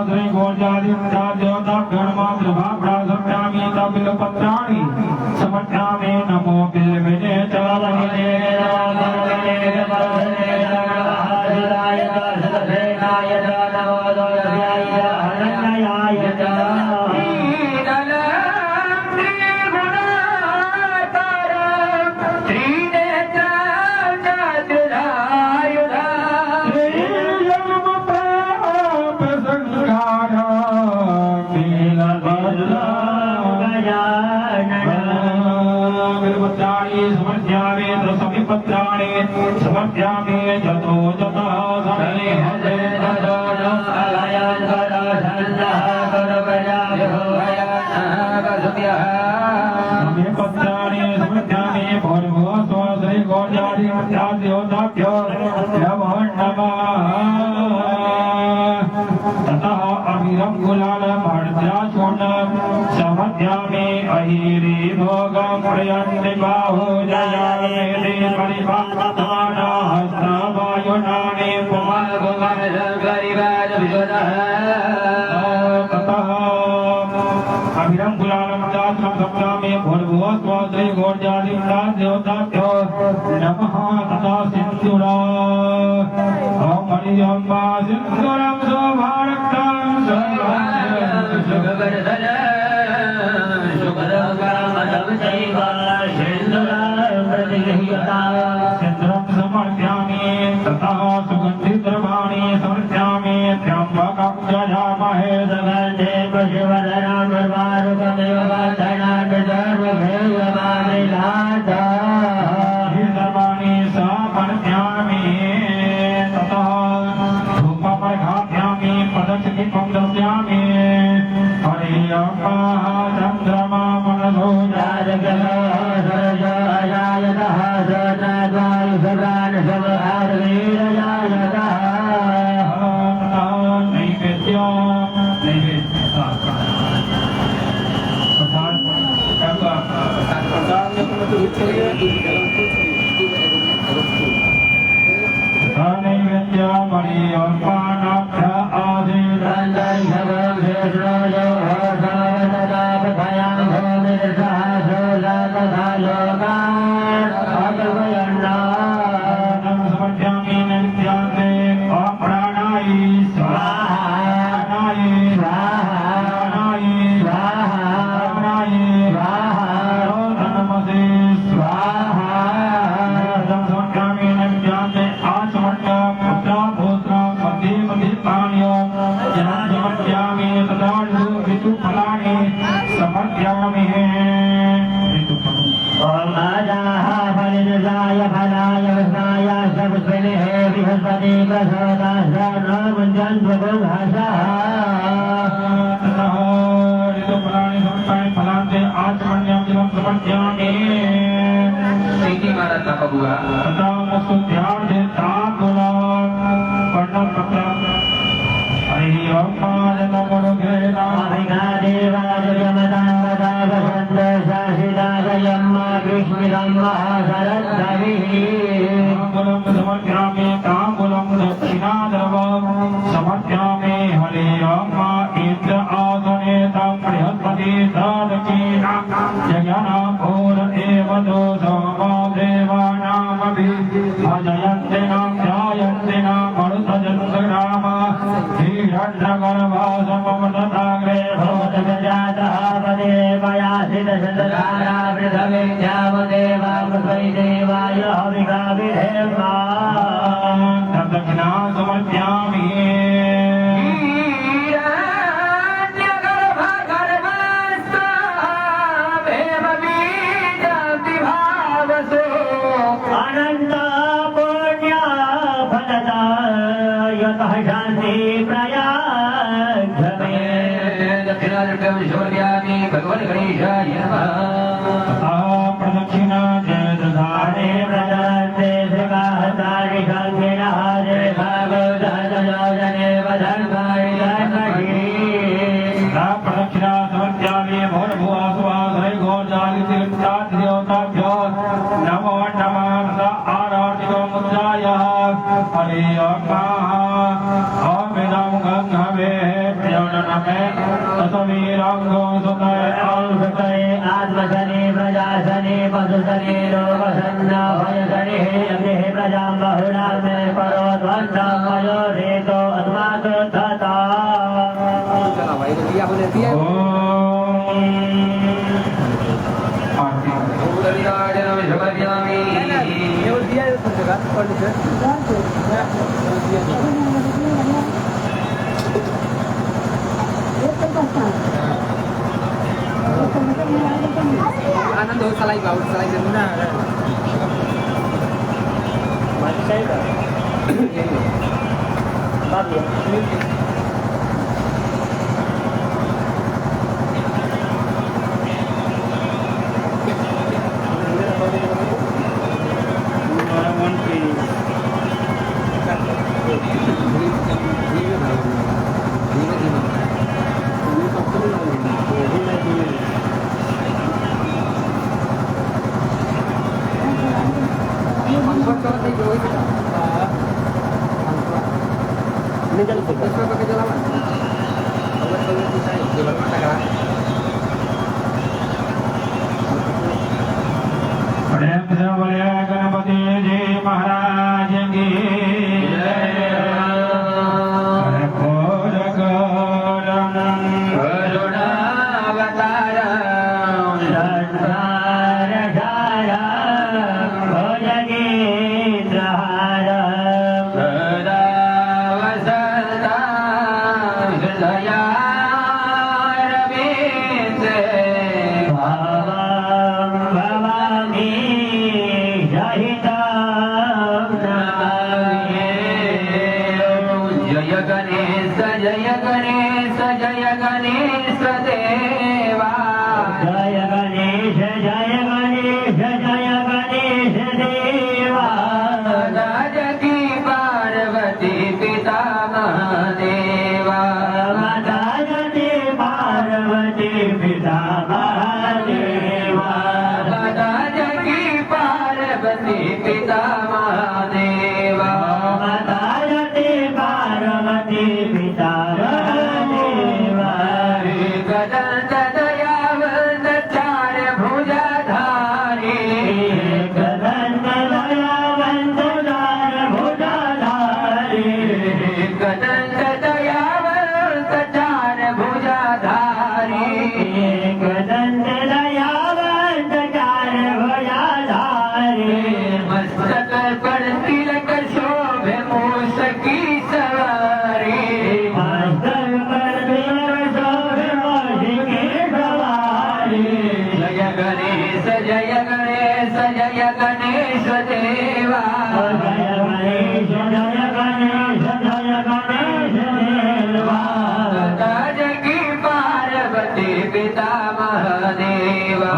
श्री घोरजातिभ्यो नमः। त्रिभावं समर्पयामि तबिलपत्राणि समर्पयामि नमो बिल्विने च वहिने पत्राणि समर्पयामि जतो जतः समे हरे पत्राणि समर्पयामि भूर्भुवः स्वः श्री घोरजातिभ्यो नमो नमः। ततः अभिरं गुलालं हर्द्याचूर्णं समर्पयामि अहिरी भोगं प्रयन्ति बाहुजयामि परिभावमाना हस्तवायुनानि ततः अभिरं गुलालं दात्रं समर्पयामि भूर्भुवः स्वः श्री घोरजातिभ्यो नमः। तथा सिन्दूरा ओम हरि ओम सिन्दूरं शोभारक्तं सिन्दूरं समर्पयामि ततः सुगन्धित द्रवाणि समर्पयामि त्र्यम्बकं यजामहे सुगन्धे पुष्पवदनं उर्वारुकमिव वर्धनात् सर्वभैरवानिनाथः सर्वाणि समर्पयामि ततः धूपमर्घापयामि पदचदीपं दर्शयामि हरिः चन्द्रमा मनसो भगवान गणेशाय नमः। प्रदक्षिणा जय दधारे प्रदत्ते श्रीकाहतारि संगिनः जय भागवतजने वधर्माणि धर्मगिरि प्रदक्षिणा समर्पयामि भोर्भुवस्वाधरै घोरजालितिर्चाद्योताभ्यो नमो नमः आराधिकमुद्राय हरि ओम गंगवे प्रियनमे ततवीरांगो सुतय सुतये आत्मसने प्रजासने पशुसने लोकसन्ना भयसने अग्निः प्रजां बहुलां मे परोध्वन्तं मयो रेतो अस्मात् तथा चला भाई तो दिया बोले दिया भूतविदाय नमः समर्पयामि। ये वो दिया है सब जगह पढ़ लीजिए आनंद हो सलाई बाबू सलाई जरूर ना गणपति जी महाराज की गणेश जय गणेश देवा जय गणेश देवा राज की पार्वती पिता महादेवा माता जति पार्वती पिता महादेवा राज की पार्वती पिता महादेवा माता जति पार्वती पिता महादेवा गदंत दयावंत चार भुजाधारी गदंत दयावंत चार भुजाधारी गदंत दयावंत चार भुजाधारी गदंत दयावंत चार भुजाधारी मस्तक पर तिलक शोभे मूस की सवारी मास्टर पर तिलक शोभे मूस की सवारी जय गणेश देवा जय गणेश देवा राज की पार्वती पिता महादेवा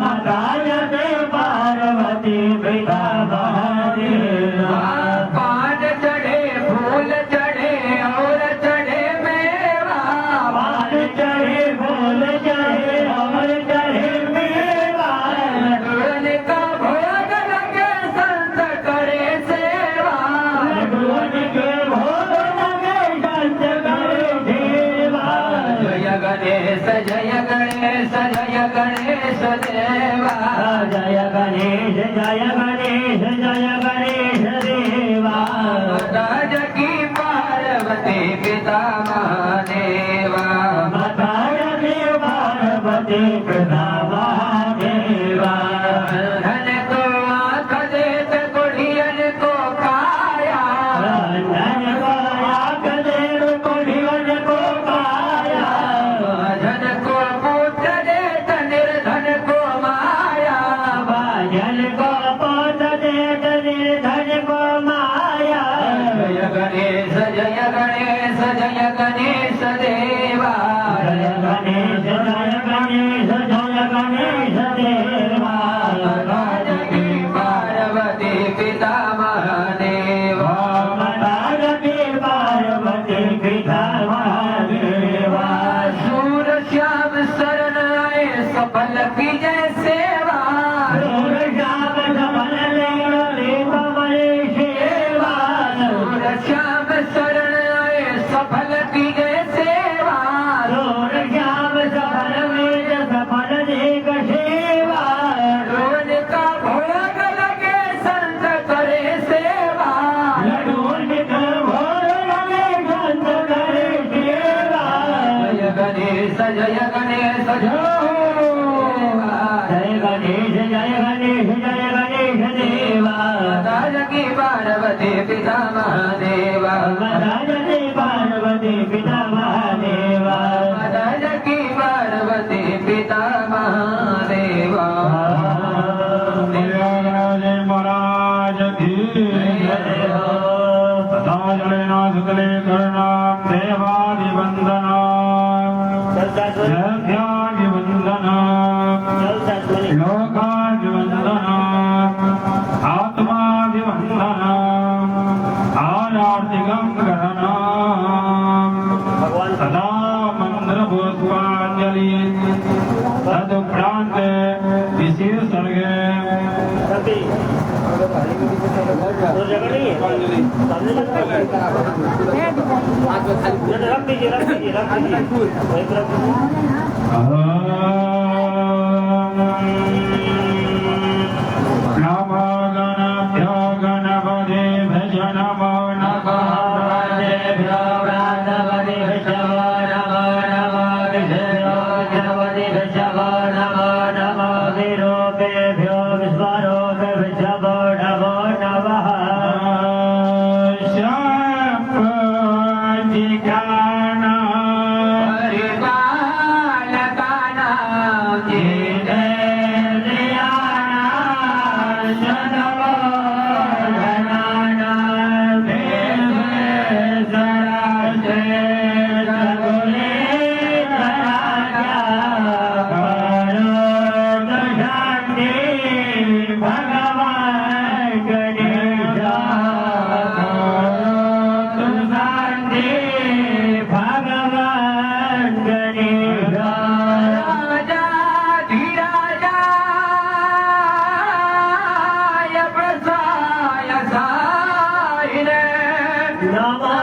माता जति पार्वती पिता महादेवा पान चढ़े फूल चढ़े और चढ़े मेवा पान चढ़े फूल चढ़े और चढ़े मेवा भगवान का भोग लगे संत करे सेवा भगवान के भोग लगे संत करे सेवा जय गणेश देवा जय गणेश देवा राज की पार्वती पिता महादेवा माता जति पार्वती पिता महादेवा धन को आँख देत कुड़ियन को काया धन को आँख देव कुड़ियन को पाया धन को पुत्र देत निर्धन को माया भजन को पोत देत निर्धन को माया जय गणेश देवा जय गणेश देवा राज की पार्वती पिता महादेवा माता जति पार्वती पिता महादेवा सूर श्याम शरण आए सफल की जय सेवा सूर श्याम सफल ले कमल सेवा सूर श्याम शरण आए सफल की जय सेवा सूर श्याम सफल वेद सफल देख सेवा रोज का भोग लगे संत करे सेवा लडूर के भोर लगे संत करे सेवा जय गणेश जय गणेश देवा राज की पार्वती पिता महादेवा राज जति पार्वती पिता महादेवा राज की पार्वती पिता महादेवा देवराज महाराज की दाजलेनाथ कले करणाम देवादिवंदनाम जग्यादिवंदनाम लोकादिवंदनाम आत्मादिवंदनाम आरार्तिकं गणनाम सदा मंत्रपुष्पांजलि तदुपरांत विशेष सर्गे तो जगह नहीं है सामने रख दीजिए वहीं पर रख दीजिए नमो गणभ्यो गणपतिभ्यो नमो नमः देभ्यो प्राणपतिभ्यो नमो नमो विष्णो गणपतिभ्यो नमो नमो विरूपेभ्यो विश्वरूपेभ्यो नमो नमः शपथिकाना परिपालकाना नमो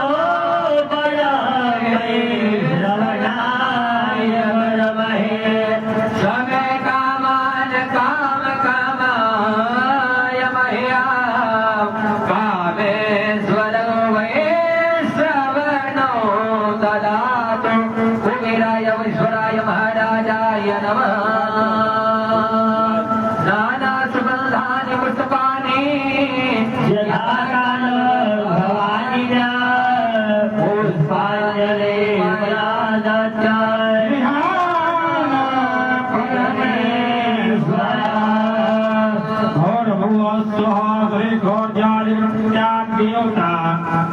परमे श्रवणाय नमः समे कामान काम कामाय मह्यं कामेश्वरो वै श्रवणो ददातु कुबेराय वैश्वराय महाराजाय नमः नाना सुगंधानि पुष्पाणि यथाकाल भवानिना पुष्पाञ्जलि प्रदाचाय और भगवत स्वाहा घोर जाली देवता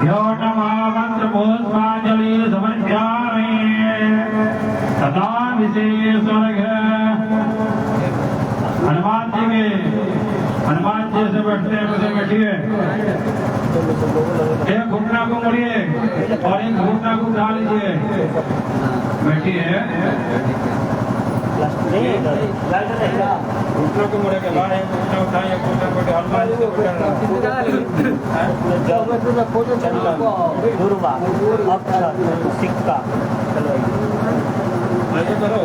यो नमः मंत्र पुष्पांजलि समर्पयामि तथा विशेष स्वर्ग हनुमान जी से बैठते हैं उसे बैठिए एक घुटना को मुड़िए और एक घुटना को उठा लीजिए बैठिए घुटनों को मुड़े के बाद एक घुटना उठाइए घुटना को हनुमान जी को बैठना दुर्वा अक्षर सिक्का चलो ऐसे करो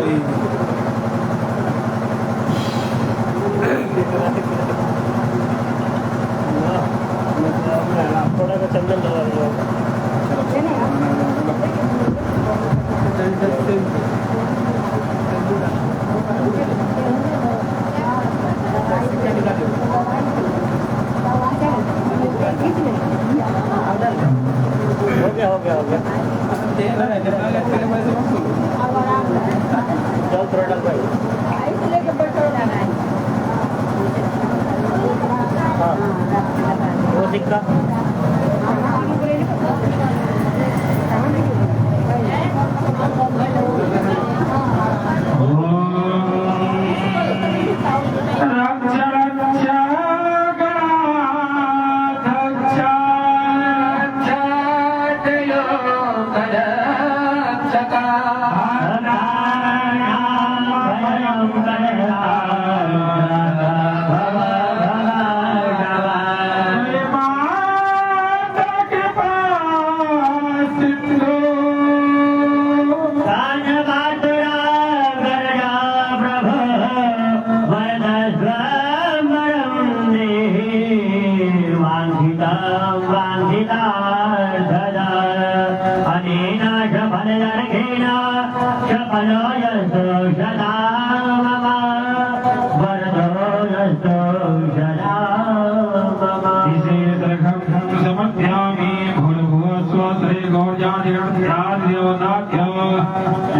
थोड़ा सा चंदन लगा दिया हो गया चल थोड़ा भाई हाँ वो सिक्का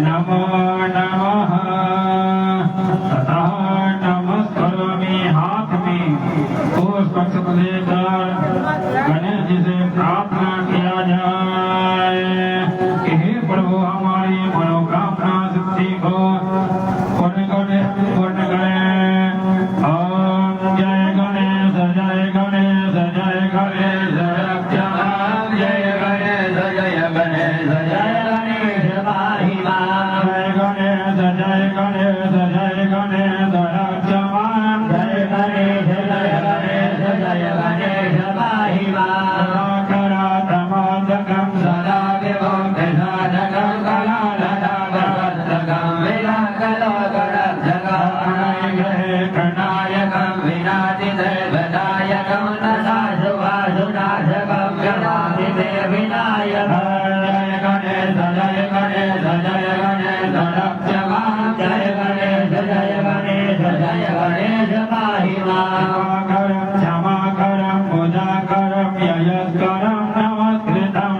नमो नमः तथा नमस्करोमि हाथ में पुष्प लेकर गणेश जी से प्रार्थना किया जाए कि हे प्रभु हमारी मनोकामना सिद्धि को पूर्ण करें ओम जय गणेश जय गणेश जय गणेश जय गणेश जय गणेश जय गणेश पाहिमा जय गणेश जय गणेश जय गणेश रक्षमान जय गणेश जय गणेश जय गणेश पाहिमा करा तमोदकं सदा विभक्ति साधकं कलालदागवत्तकं विनाकलोकरक्षकं प्रणयकं विनातिदेवदायकं नशाशुभाशुनाशकं विनातिदेविनायकं जय गणेश जय गणेश जय गणेश रक्षमान जय गणेश जय गणेश जय गणेश पाहिमा क्षमाकरं पूजाकरं ययस्करं नमस्कृतं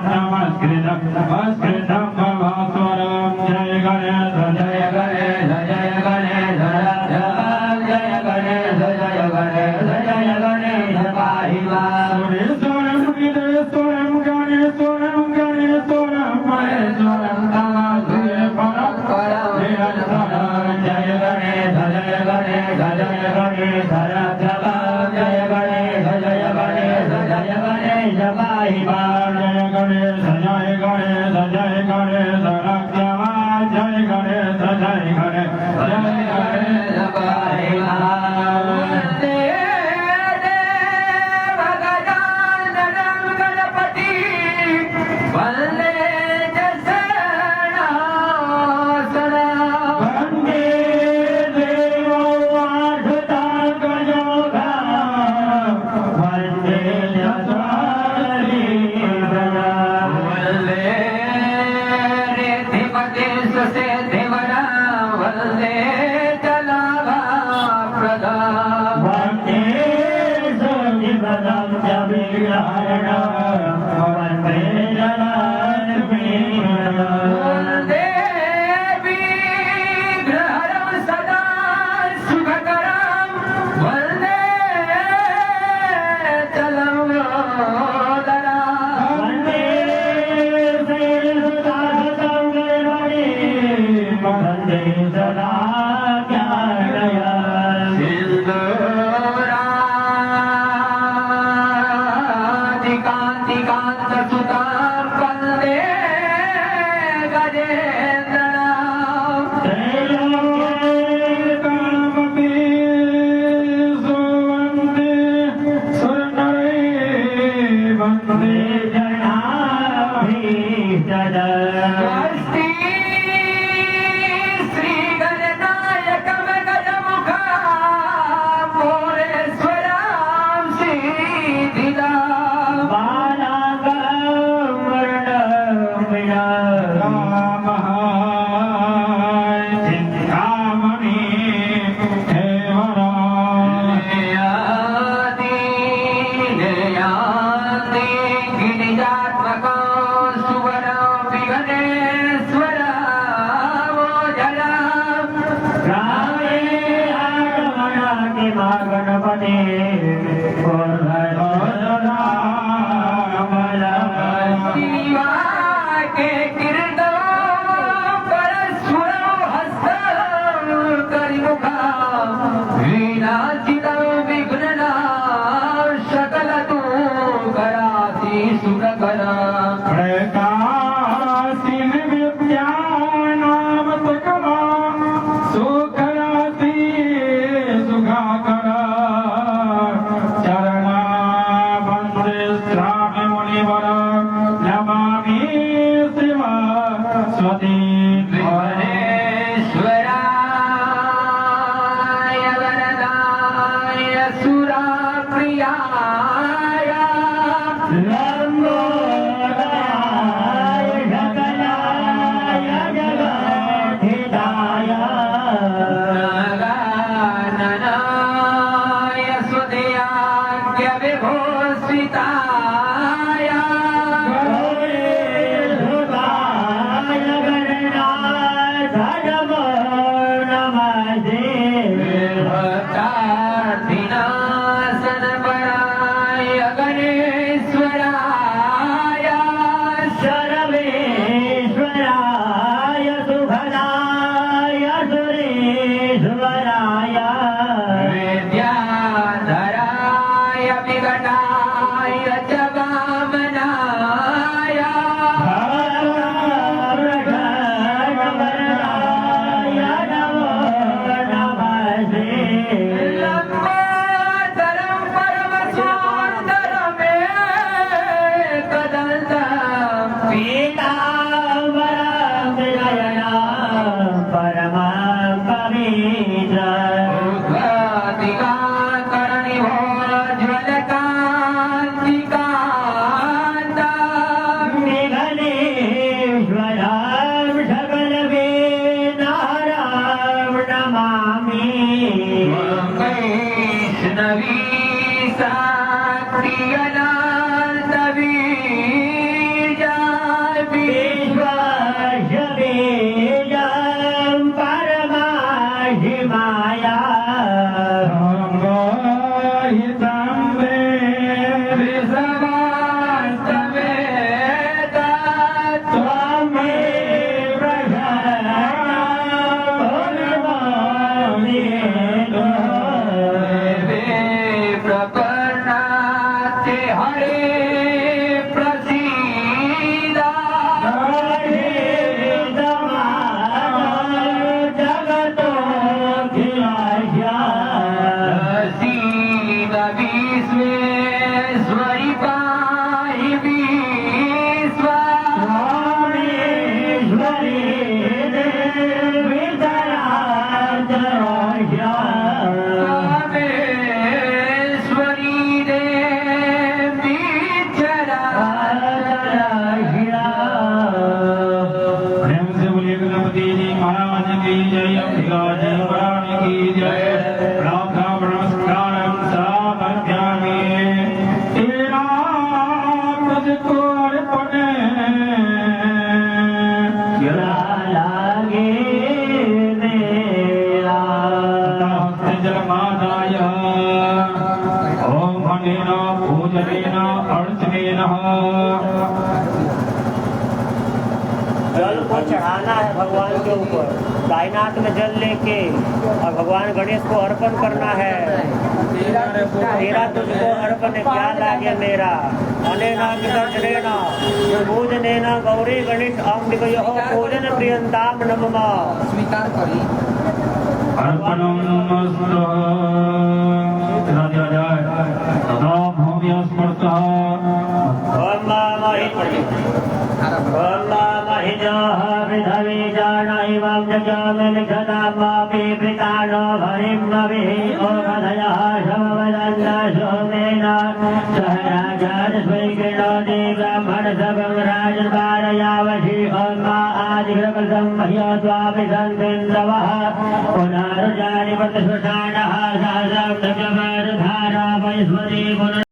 नमस्कृतं भवास्वरं जय गणेश जय गणेश जय गणेश रक्षमान जय गणेश जय गणेश जय गणेश पाहिमा सुरेश्वरं गिरेश्वरं गणेश्वरं गणेश्वरं महेश्वरं नमामि परस्परं निरन्तरं जय गणेश जय गणेश जय गणेश रक्षमान जय गणेश जय गणेश जय गणेश पाहिमा जय गणेश जय गणेश जय गणेश रक्षमान जय गणेश जय गणेश जय गणेश पाहिमा गजाननं गणपति नमामि शिवा स्वती त्रिभुवनेश्वराय वरदाय सुराप्रियाय लंबोदराय सकलाय जगद्धिताय नागाननाय स्वदयाज्ञ विभूषिताय गौरीसुताय गणनाथ नमो नमस्ते भक्तार्थिनाशनपराय गणेश्वराय सर्वेश्वराय सुखदाय सुरेश्वराय विद्याधराय विकटाय च वामनाय भवप्रकटवरदाय नमो नमस्ते लंबोदरं परमसुन्दरमेकदन्तं पीताम्बरं विनयनं परमं पवित्रम् निघलेश्वरं सकलवेदारं नमामि विश्वस्य बीजं परमाहिमाया त्वं मे हरे प्रसीदा सीद विश्वेश्वरि पाहि विश्वा कामेश्वरी देवी चरा प्रेम से बोलिए गणपति जी महाराज की जय अंबिका जी प्राण की जय प्रार्थना नमस्कारम सामर्थ्यामि तेरा तुझको अर्पण लागे मेरा जलमादाय ओम खंडेन पूजनेन अर्चनेन जल को चढ़ाना है भगवान के ऊपर, दाहिना हाथ में जल लेके और भगवान गणेश को अर्पण करना है। तेरा तुझको अर्पण क्या लागे मेरा अनेना विसर्जनेना पूजनेन गौरी गणेश अंबिकयोः पूजन प्रियंताम नमः। स्वीकार करी अर्पणमस्तु तदा भव्य स्मृतः ओम महिजः पृथ्वी जानाइवं जगमेलिखतामापि प्रीतानो हरिम्नभिः ओमधयः समवदन्त सोमेन सह राजास्वैकृणोति ब्राह्मणसभं राजन्पारयावशि ओम आदिग्रकल्पं मह्यत्वापि सन्तिन्द्रवः पुनरुजानि प्रतिश्वसानः सहस्रं दशमधारा वैस्वती पुनः